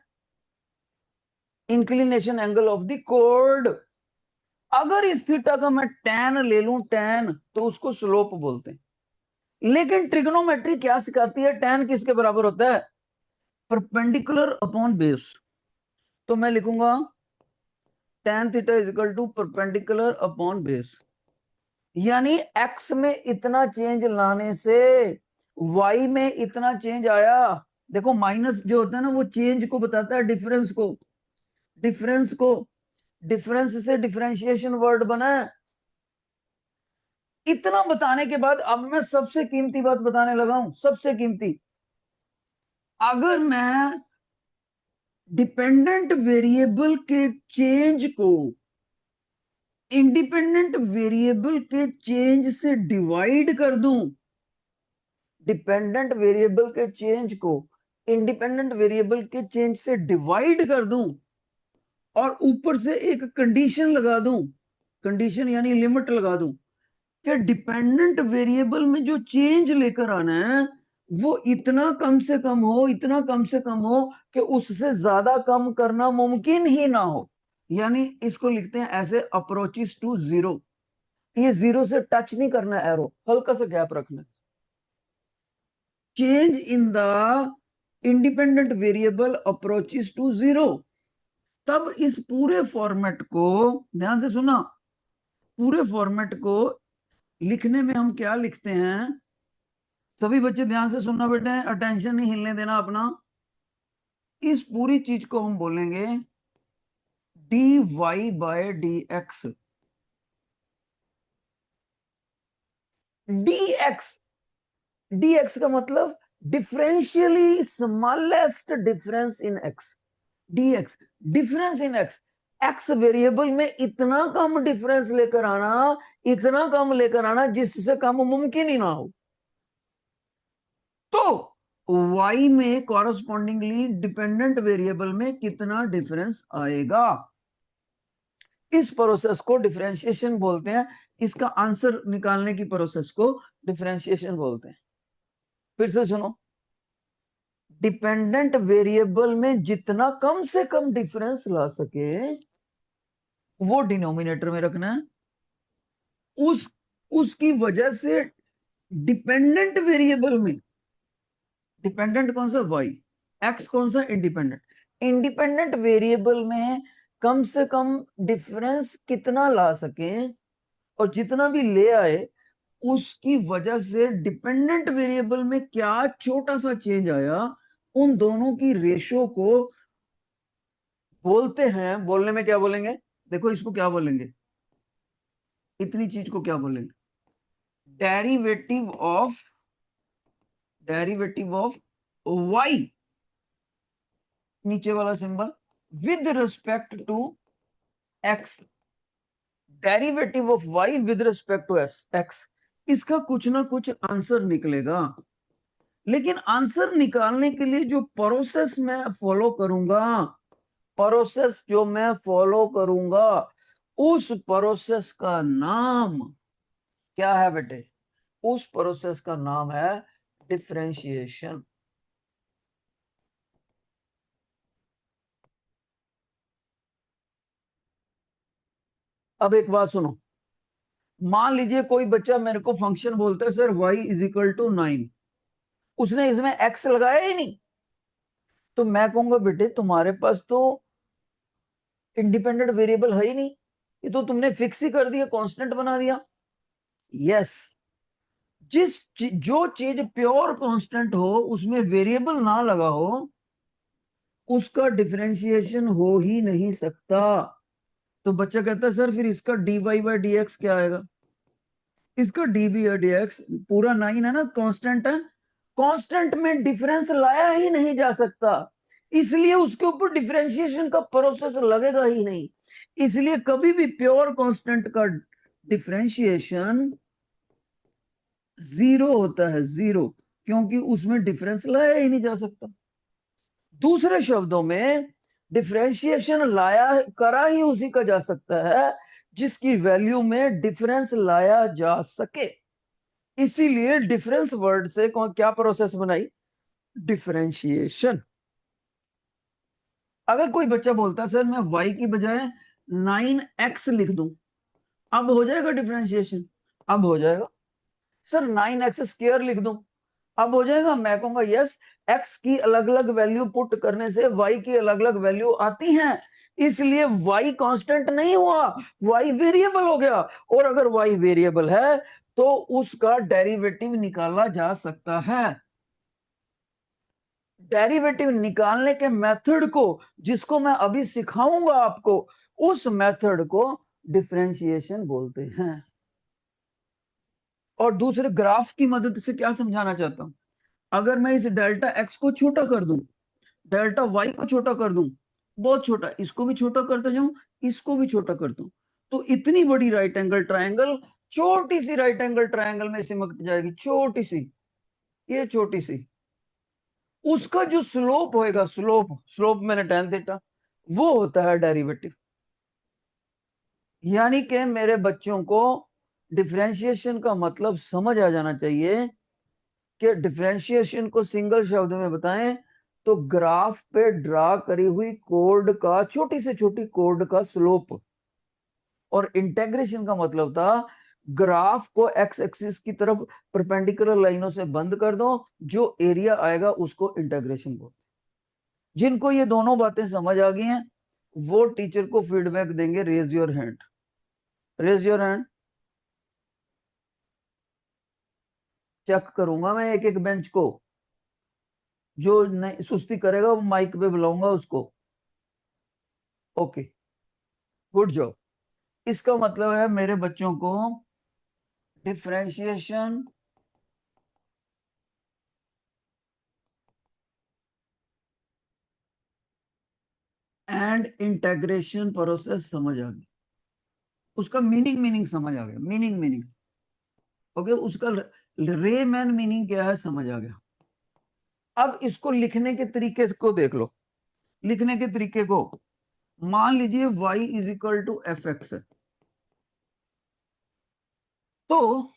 A: inclination angle of the chord. अगर इस थीटा का मैं tan ले लूं, tan, तो उसको स्लोप बोलते हैं। लेकिन ट्रिग्नोमेट्री क्या सिखाती है? tan किसके बराबर होता है? Perpendicular upon base. तो मैं लिखूंगा tan theta is equal to perpendicular upon base. यानी x में इतना चेंज लाने से y में इतना चेंज आया। देखो माइनस जो होता है ना, वो चेंज को बताता है, डिफरेंस को। डिफरेंस को, डिफरेंस से डिफरेंशिएशन वर्ड बना है। इतना बताने के बाद अब मैं सबसे कीमती बात बताने लगा हूं, सबसे कीमती। अगर मैं डिपेंडेंट वेरिएबल के चेंज को इंडिपेंडेंट वेरिएबल के चेंज से डिवाइड कर दूं, डिपेंडेंट वेरिएबल के चेंज को इंडिपेंडेंट वेरिएबल के चेंज से डिवाइड कर दूं, और ऊपर से एक कंडीशन लगा दूं, कंडीशन यानी लिमिट लगा दूं, कि डिपेंडेंट वेरिएबल में जो चेंज लेकर आना है वो इतना कम से कम हो, इतना कम से कम हो कि उससे ज्यादा कम करना मुमकिन ही ना हो। यानी इसको लिखते हैं ऐसे, अप्रोचेस टू जीरो। ये जीरो से टच नहीं करना, एरो हल्का सा गैप रखना। Change in the independent variable approaches to zero. तब इस पूरे फॉर्मेट को, ध्यान से सुना, पूरे फॉर्मेट को लिखने में हम क्या लिखते हैं? सभी बच्चे ध्यान से सुनना बेटे, अटेंशन नहीं हिलने देना अपना। इस पूरी चीज को हम बोलेंगे dy/dx। dx, dx का मतलब differentially smallest difference in x। dx, difference in x। x variable में इतना कम डिफरेंस लेकर आना, इतना कम लेकर आना जिससे कम मुमकिन ही ना हो। तो y में कॉरस्पॉन्डिंगली डिपेंडेंट वेरिएबल में कितना डिफरेंस आएगा, इस प्रोसेस को डिफरेंशिएशन बोलते हैं। इसका आंसर निकालने की प्रोसेस को डिफरेंशिएशन बोलते हैं। फिर से सुनो, डिपेंडेंट वेरिएबल में जितना कम से कम डिफरेंस ला सके वो डिनोमिनेटर में रखना है। उस उसकी वजह से डिपेंडेंट वेरिएबल में, डिपेंडेंट कौन सा, वाई, एक्स कौन सा, इंडिपेंडेंट, इंडिपेंडेंट वेरिएबल में कम से कम डिफरेंस कितना ला सके, और जितना भी ले आए उसकी वजह से डिपेंडेंट वेरिएबल में क्या छोटा सा चेंज आया, उन दोनों की रेशो को बोलते हैं, बोलने में क्या बोलेंगे, देखो इसको क्या बोलेंगे, इतनी चीज को क्या बोलेंगे, derivative of, derivative of y, नीचे वाला symbol, with respect to x, derivative of y with respect to x, इसका कुछ ना कुछ आंसर निकलेगा। लेकिन आंसर निकालने के लिए जो प्रोसेस मैं फॉलो करूंगा, प्रोसेस जो मैं फॉलो करूंगा, उस प्रोसेस का नाम क्या है बेटे, उस प्रोसेस का नाम है डिफरेंशिएशन। अब एक बात सुनो, मान लीजिए कोई बच्चा मेरे को फंक्शन बोलता है sir y is equal to 9, उसने इसमें x लगाया ही नहीं, तो मैं कहूंगा बेटे तुम्हारे पास तो इंडिपेंडेंट वेरिएबल है ही नहीं, ये तो तुमने फिक्स ही कर दिया, कांस्टेंट बना दिया। यस, जो चीज प्योर कांस्टेंट हो उसमें वेरिएबल ना लगा हो उसका डिफरेंशिएशन हो ही नहीं सकता। तो बच्चा कहता है सर फिर इसका dy बाई डी एक्स क्या आएगा, इसका dv और dx पूरा 9 है ना, कांस्टेंट है, कांस्टेंट में डिफरेंस लाया ही नहीं जा सकता, इसलिए उसके ऊपर डिफरेंशिएशन का प्रोसेस लगेगा ही नहीं। इसलिए कभी भी प्योर कांस्टेंट का डिफरेंशिएशन जीरो होता है, जीरो, क्योंकि उसमें डिफरेंस लाया ही नहीं जा सकता। दूसरे शब्दों में डिफरेंशिएशन लाया करा ही उसी का जा सकता है जिसकी वैल्यू में डिफरेंस लाया जा सके। इसीलिए डिफरेंस वर्ड से क्या प्रोसेस बनाई, डिफरेंशिएशन। अगर कोई बच्चा बोलता है सर मैं y की बजाय 9x लिख दूं, अब हो जाएगा डिफरेंशिएशन, अब हो जाएगा। सर 9x स्क्वायर लिख दूं, अब हो जाएगा, मैं कहूंगा यस, x की अलग अलग वैल्यू पुट करने से y की अलग अलग वैल्यू आती हैं, इसलिए y कांस्टेंट नहीं हुआ, y वेरिएबल हो गया, और अगर y वेरिएबल है तो उसका डेरिवेटिव निकाला जा सकता है। डेरिवेटिव निकालने के मेथड को, जिसको मैं अभी सिखाऊंगा आपको, उस मेथड को डिफरेंशिएशन बोलते हैं। और दूसरे ग्राफ की मदद से क्या समझाना चाहता हूं, अगर मैं इस डेल्टा एक्स को छोटा कर दूं, डेल्टा वाई को छोटा कर दूं, बहुत छोटा, इसको भी छोटा करते जाऊं, इसको भी छोटा कर दूं, तो इतनी बड़ी राइट एंगल ट्रायंगल छोटी सी राइट एंगल ट्रायंगल में सिमट जाएगी, छोटी सी, ये छोटी सी, उसका जो स्लोप होएगा, स्लोप, स्लोप मैंने tan थीटा, वो होता है डेरिवेटिव। यानी कि मेरे बच्चों को डिफरेंशिएशन का मतलब समझ आ जाना चाहिए कि डिफरेंशिएशन को सिंगल शब्द में बताएं तो ग्राफ पे ड्रा करी हुई कोड का, छोटी से छोटी कोड का स्लोप, और इंटेग्रेशन का मतलब था ग्राफ को एक्स एक्सिस की तरफ परपेंडिकुलर लाइनों से बंद कर दो, जो एरिया आएगा उसको इंटेग्रेशन बोलते। जिनको ये दोनों बातें समझ आ गई हैं वो टीचर को फीडबैक देंगे, raise your hand, raise your hand. Check करूंगा मैं एक एक बेंच को, जो नहीं सुस्ती करेगा वो माइक पे बुलाऊंगा उसको। Okay, good job. इसका मतलब है मेरे बच्चों को डिफरेंशिएशन एंड इंटेग्रेशन प्रोसेस समझ आ गई, उसका मीनिंग मीनिंग समझ आ गया, मीनिंग मीनिंग। ओके, उसका रे मैन मीनिंग क्या है समझ आ गया। अब इसको लिखने के तरीके को देख लो, लिखने के तरीके को, मान लीजिए y is equal to f x है, तो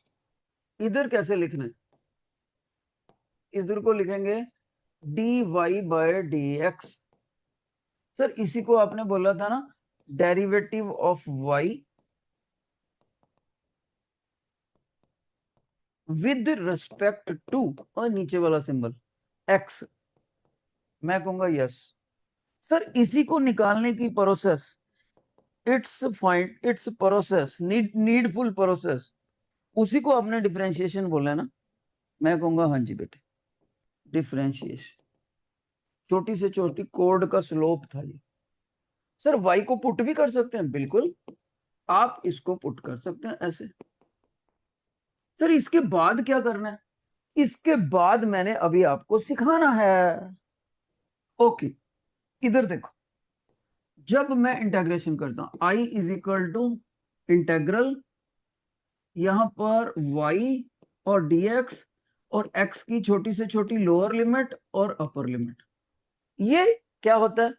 A: इधर कैसे लिखना है, इधर को लिखेंगे d y by d x. Sir इसी को आपने बोला था ना, derivative of y with respect to, और नीचे वाला सिंबल एक्स। मैं कहूंगा यस। सर इसी को निकालने की process, it's process, needful process, उसी को आपने डिफरेंशिएशन बोला है ना। मैं कहूंगा हाँ जी बेटे, डिफरेंशिएशन। छोटी से छोटी कोड का स्लोप था ये। सर वाई को पुट भी कर सकते हैं, बिल्कुल आप इसको पुट कर सकते हैं ऐसे। सर इसके बाद क्या करना है? इसके बाद मैंने अभी आपको सिखाना है। ओके, इधर देखो, जब मैं इंटेग्रेशन करता हूं I is equal to integral, यहां पर y और dx और x की छोटी से छोटी लोअर लिमिट और अपर लिमिट, ये क्या होता है?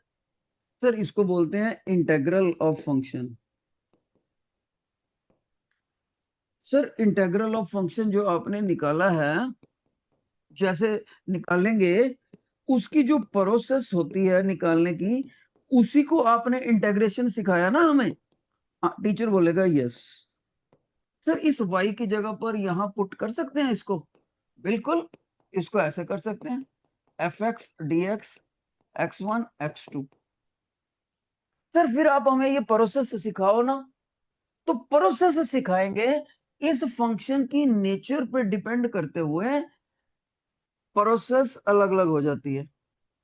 A: सर इसको बोलते हैं integral of function. Sir integral of function जो आपने निकाला है, जैसे निकालेंगे, उसकी जो प्रोसेस होती है निकालने की, उसी को आपने इंटेग्रेशन सिखाया ना हमें। हाँ, टीचर बोलेगा यस। सर इस y की जगह पर यहां पुट कर सकते हैं इसको, बिल्कुल इसको ऐसे कर सकते हैं, f x d x x one x two. Sir फिर आप हमें ये प्रोसेस सिखाओ ना। तो प्रोसेस सिखाएंगे, इस फंक्शन की नेचर पे डिपेंड करते हुए प्रोसेस अलग अलग हो जाती है,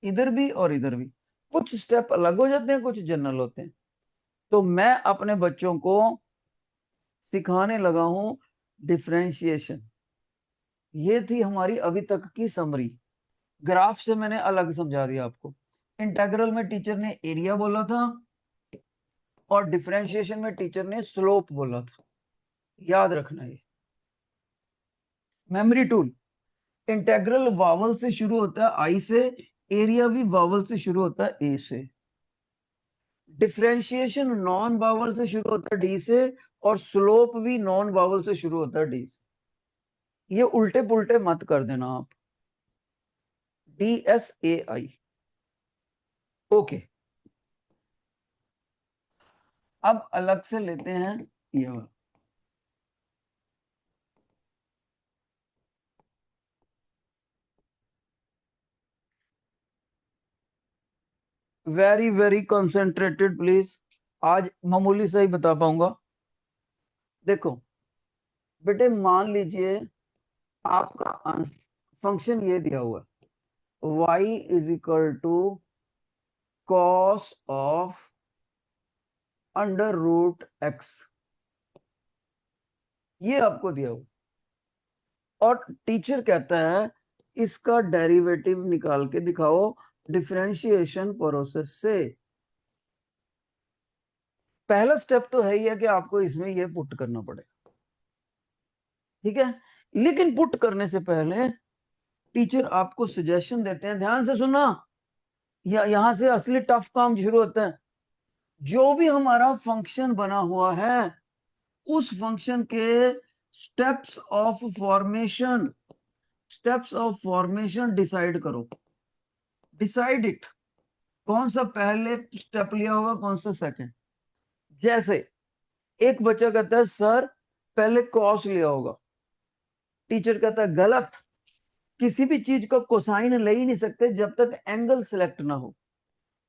A: इधर भी और इधर भी। कुछ स्टेप अलग हो जाते हैं, कुछ जनरल होते हैं। तो मैं अपने बच्चों को सिखाने लगा हूं डिफरेंशिएशन। ये थी हमारी अभी तक की समरी। ग्राफ से मैंने अलग समझा दिया आपको। इंटेग्रल में टीचर ने एरिया बोला था, और डिफरेंशिएशन में टीचर ने स्लोप बोला था। याद रखना ये मेमोरी टूल। इंटेग्रल वावल से शुरू होता है आई से, एरिया भी वावल से शुरू होता है ए से। डिफरेंशिएशन नॉन वावल से शुरू होता है डी से, और स्लोप भी नॉन वावल से शुरू होता है डी से। ये उल्टे पुल्टे मत कर देना आप। DSAI। ओके, अब अलग से लेते हैं ये वाला। वेरी वेरी कंसेंट्रेटेड प्लीज, आज मामूली सा ही बता पाऊंगा। देखो बेटे, मान लीजिए आपका फंक्शन ये दिया हुआ है, y is equal to cos of under root x, ये आपको दिया हुआ, और टीचर कहता है इसका डेरिवेटिव निकाल के दिखाओ डिफरेंशिएशन प्रोसेस से। पहला स्टेप तो है ही है कि आपको इसमें ये पुट करना पड़ेगा, ठीक है। लेकिन पुट करने से पहले टीचर आपको सजेशन देते हैं, ध्यान से सुनना, यहां से असली टफ काम शुरू होता है। जो भी हमारा फंक्शन बना हुआ है, उस फंक्शन के steps of formation, steps of formation decide करो। डिसाइड इट, कौन सा पहले स्टेप लिया होगा, कौन सा सेकंड। जैसे एक बच्चा कहता है सर पहले कॉस लिया होगा, टीचर कहता है गलत, किसी भी चीज का कोसाइन ले ही नहीं सकते जब तक एंगल सेलेक्ट ना हो।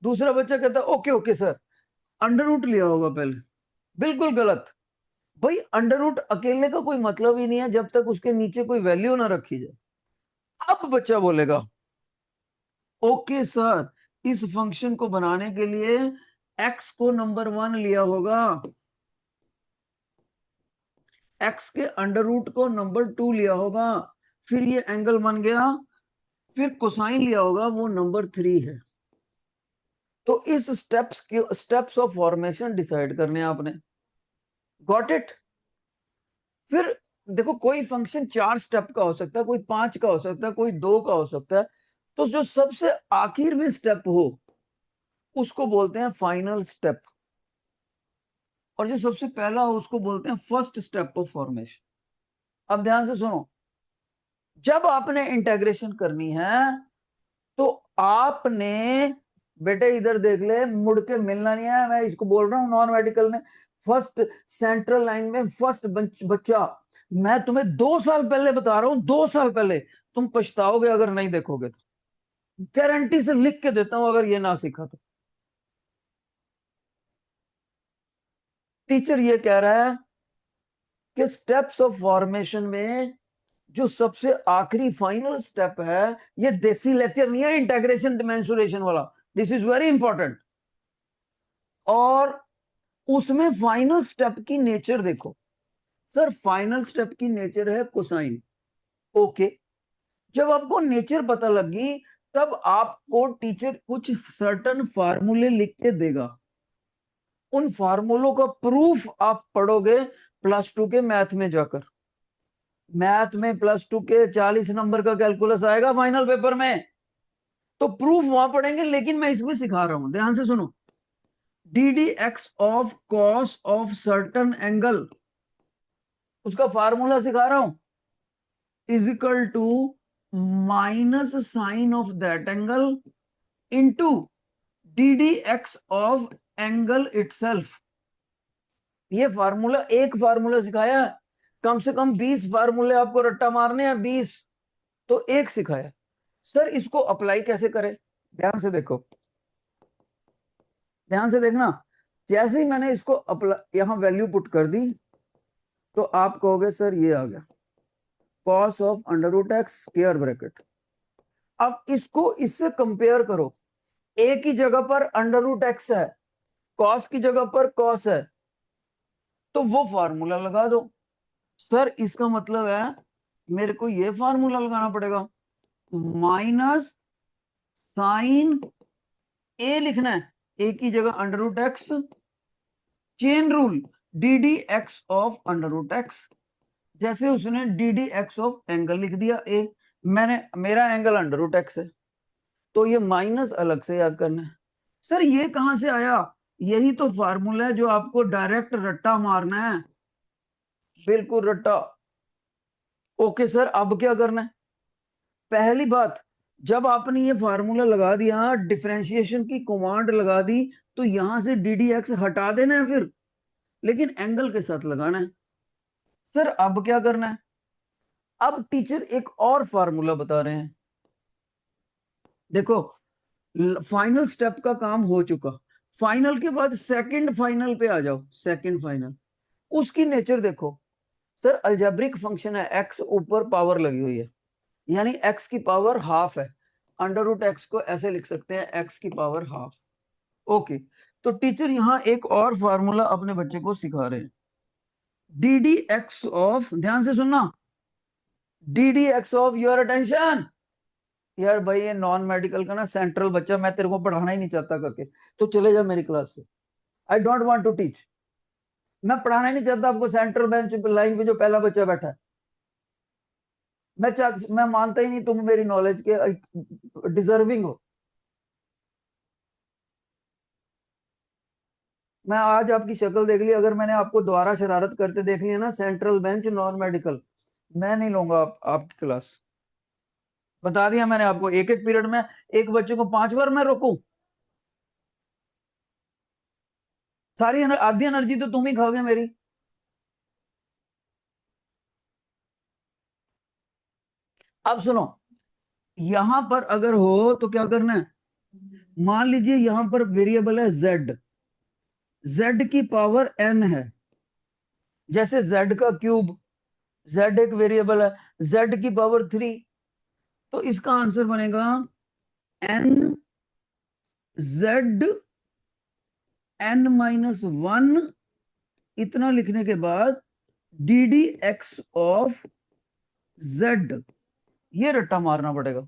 A: दूसरा बच्चा कहता है okay okay sir, under root लिया होगा पहले, बिल्कुल गलत। भाई अंडर रूट अकेले का कोई मतलब ही नहीं है जब तक उसके नीचे कोई वैल्यू ना रखी जाए। अब बच्चा बोलेगा ओके सर, इस फंक्शन को बनाने के लिए एक्स को नंबर 1 लिया होगा, एक्स के अंडर रूट को नंबर 2 लिया होगा, फिर ये एंगल बन गया, फिर कोसाइन लिया होगा, वो नंबर 3 है। तो इस स्टेप्स ऑफ फॉर्मेशन डिसाइड करने आपने। Got it? फिर देखो, कोई फंक्शन 4 स्टेप का हो सकता है, कोई 5 का हो सकता है, कोई 2 का हो सकता है। तो जो सबसे आखिर में स्टेप हो उसको बोलते हैं फाइनल स्टेप, और जो सबसे पहला हो उसको बोलते हैं फर्स्ट स्टेप ऑफ फॉर्मेशन। अब ध्यान से सुनो, जब आपने इंटेग्रेशन करनी है तो आपने बेटे इधर देख ले, मुड़ के मिलना नहीं है, मैं इसको बोल रहा हूँ नॉन मेडिकल में फर्स्ट सेंट्रल लाइन में फर्स्ट बच्चा। मैं तुम्हें 2 साल पहले बता रहा हूँ, 2 साल पहले, तुम पछताओगे अगर नहीं देखोगे तो, गारंटी से लिख के देता हूं अगर ये ना सीखा तो। टीचर ये कह रहा है कि स्टेप्स ऑफ फॉर्मेशन में जो सबसे आखिरी फाइनल स्टेप है, ये देसी लेक्चर नहीं है इंटेग्रेशन डिमेंसुरेशन वाला, दिस इज वेरी इंपॉर्टेंट। और उसमें फाइनल स्टेप की नेचर देखो। सर फाइनल स्टेप की नेचर है कोसाइन। ओके, जब आपको नेचर पता लगी, तब आपको टीचर कुछ सर्टन फार्मूले लिख के देगा। उन फार्मूलों का प्रूफ आप पढ़ोगे +2 के मैथ में जाकर। मैथ में +2 के 40 नंबर का कैलकुलस आएगा फाइनल पेपर में, तो प्रूफ वहां पढ़ेंगे, लेकिन मैं इसमें सिखा रहा हूं, ध्यान से सुनो। D d x of cos of certain angle, उसका फार्मूला सिखा रहा हूं, is equal to minus sine of that angle into d d x of angle itself. ये फार्मूला, एक फार्मूला सिखाया, कम से कम 20 फार्मूले आपको रट्टा मारने हैं, 20, तो एक सिखाया। सर इसको अप्लाई कैसे करें, ध्यान से देखो, ध्यान से देखना। जैसे ही मैंने इसको अप्लाई यहां वैल्यू पुट कर दी, तो आप कहोगे सर ये आ गया cos of √x square bracket. अब इसको इससे कंपेयर करो, ए की जगह पर √x है, कॉस की जगह पर कॉस है, तो वो फार्मूला लगा दो। सर इसका मतलब है मेरे को ये फार्मूला लगाना पड़ेगा, माइनस साइन ए लिखना है, ए की जगह √x, chain rule D d x of √x। जैसे उसने D d x of angle लिख दिया ए, मैंने, मेरा एंगल √x है, तो ये माइनस अलग से याद करना है। सर ये कहां से आया, यही तो फार्मूला है जो आपको डायरेक्ट रट्टा मारना है, बिल्कुल रट्टा। ओके सर, अब क्या करना है, पहली बात, जब आपने ये फार्मूला लगा दिया, डिफरेंशिएशन की कमांड लगा दी, तो यहां से डी डी एक्स हटा देना है फिर, लेकिन एंगल के साथ लगाना है। सर अब क्या करना है, अब टीचर एक और फार्मूला बता रहे हैं। देखो फाइनल स्टेप का काम हो चुका, फाइनल के बाद सेकंड फाइनल पे आ जाओ, सेकंड फाइनल, उसकी नेचर देखो। सर अलजेब्रिक फंक्शन है, एक्स ऊपर पावर लगी हुई है, यानी एक्स की पावर हाफ है, √x को ऐसे लिख सकते हैं, एक्स की पावर हाफ। ओके, तो टीचर यहाँ एक और फार्मूला अपने बच्चे को सिखा रहे हैं, डी डी एक्स ऑफ, ध्यान से सुनना, D d x of, your attention. यार भाई ये नॉन मेडिकल का ना सेंट्रल बच्चा, मैं तेरे को पढ़ाना ही नहीं चाहता करके, तो चले जा मेरी क्लास से, I don't want to teach. मैं पढ़ाना ही नहीं चाहता आपको, सेंट्रल बेंच लाइन पे जो पहला बच्चा बैठा है, मैं मानता ही नहीं तुम मेरी नॉलेज के डिजर्विंग हो। मैं आज आपकी शक्ल देख ली, अगर मैंने आपको दोबारा शरारत करते देख लिया ना, सेंट्रल बेंच नॉन मेडिकल, मैं नहीं लूंगा आपकी क्लास। बता दिया मैंने आपको, एक एक पीरियड में एक बच्चे को 5 बार मैं रोकूं, सारी आधी एनर्जी तो तुम ही खाओगे मेरी। अब सुनो, यहां पर अगर हो तो क्या करना है, मान लीजिए यहां पर वेरिएबल है z, z की पावर n है, जैसे z का क्यूब, z एक वेरिएबल है, z की पावर 3, तो इसका आंसर बनेगा n z n-1। इतना लिखने के बाद D d x of z, ये रट्टा मारना पड़ेगा,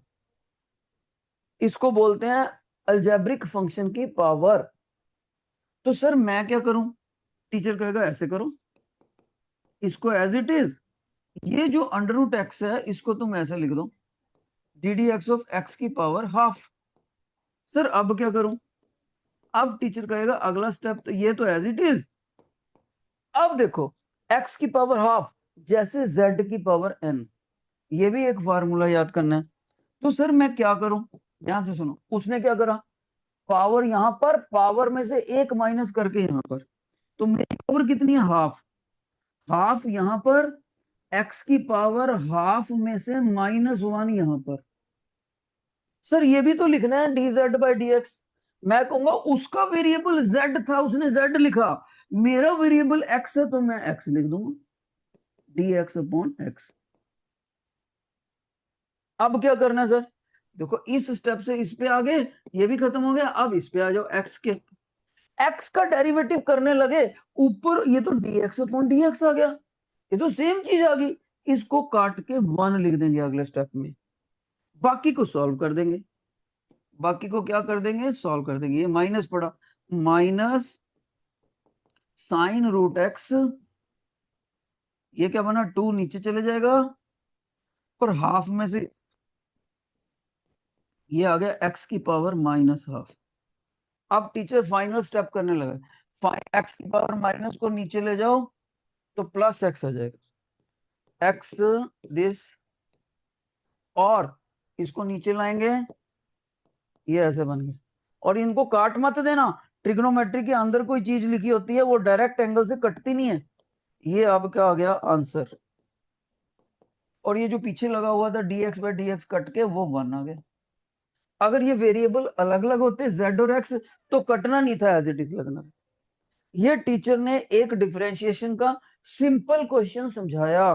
A: इसको बोलते हैं अलजेब्रिक फंक्शन की पावर। तो सर मैं क्या करूं, टीचर कहेगा ऐसे करो, इसको एज इट इज, ये जो √x है इसको तुम ऐसे लिख दो, D d x of x की पावर हाफ। सर अब क्या करूं, अब टीचर कहेगा अगला स्टेप, तो ये तो एज इट इज, अब देखो x की पावर हाफ जैसे z की पावर n, ये भी एक फार्मूला याद करना है। तो सर मैं क्या करूं, ध्यान से सुनो, उसने क्या करा, पावर यहां पर, पावर में से एक माइनस करके यहां पर, तो मेरी पावर कितनी है, हाफ। हाफ यहां पर, एक्स की पावर हाफ में से -1 यहां पर। सर ये भी तो लिखना है dz/dx। मैं कहूंगा उसका वेरिएबल z था, उसने z लिखा, मेरा वेरिएबल x है तो मैं x लिख दूंगा, dx/x। अब क्या करना है सर, देखो इस स्टेप से इस पे आ गए, ये भी खत्म हो गया, अब इस पे आ जाओ, x के, x का डेरिवेटिव करने लगे, ऊपर ये तो dx/dx आ गया, ये तो सेम चीज आ गई। इसको काट के 1 लिख देंगे अगले स्टेप में, बाकी को सॉल्व कर देंगे। बाकी को क्या कर देंगे, सॉल्व कर देंगे। ये माइनस पड़ा, माइनस sin√x, ये क्या बना, 2 नीचे चले जाएगा, और हाफ में से ये आ गया x की पावर -हाफ। अब टीचर फाइनल स्टेप करने लगा, x की पावर माइनस को नीचे ले जाओ तो प्लस x आ जाएगा, x दिस, और इसको नीचे लाएंगे, ये ऐसे बन गया। और इनको काट मत देना, ट्रिग्नोमेट्री के अंदर कोई चीज लिखी होती है वो डायरेक्ट एंगल से कटती नहीं है। ये अब क्या आ गया आंसर, और ये जो पीछे लगा हुआ था dx/dx कट के वो 1 आ गया। अगर ये वेरिएबल अलग अलग होते z और x तो कटना नहीं था, एज इट इज लगना। ये टीचर ने एक डिफरेंशिएशन का सिंपल क्वेश्चन समझाया।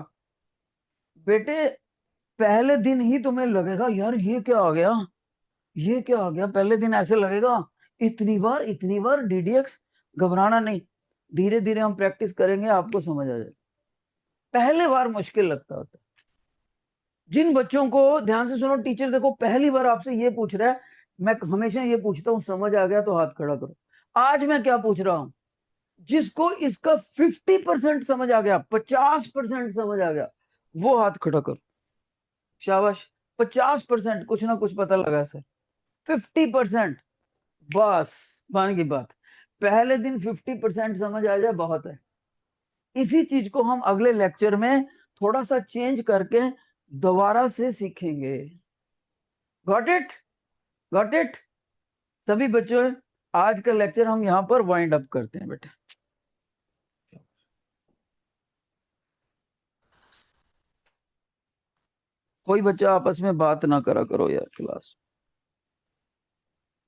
A: बेटे पहले दिन ही तुम्हें लगेगा यार ये क्या आ गया, ये क्या आ गया, पहले दिन ऐसे लगेगा, इतनी बार ddx। घबराना नहीं, धीरे धीरे हम प्रैक्टिस करेंगे, आपको समझ आ जाएगा। पहले बार मुश्किल लगता होता है जिन बच्चों को, ध्यान से सुनो, टीचर देखो पहली बार आपसे ये पूछ रहा है, मैं हमेशा ये पूछता हूं समझ आ गया तो हाथ खड़ा करो। आज मैं क्या पूछ रहा हूं, जिसको इसका 50% समझ आ गया, 50% समझ आ गया, वो हाथ खड़ा करो। शाबाश, 50% कुछ ना कुछ पता लगा सर, 50%, बस मान की बात। पहले दिन 50% समझ आ जाए बहुत है। इसी चीज को हम अगले लेक्चर में थोड़ा सा चेंज करके दोबारा से सीखेंगे। गॉट इट, गॉट इट सभी बच्चों। आज का लेक्चर हम यहाँ पर वाइंड अप करते हैं बेटा। कोई बच्चा आपस में बात ना करा करो यार क्लास।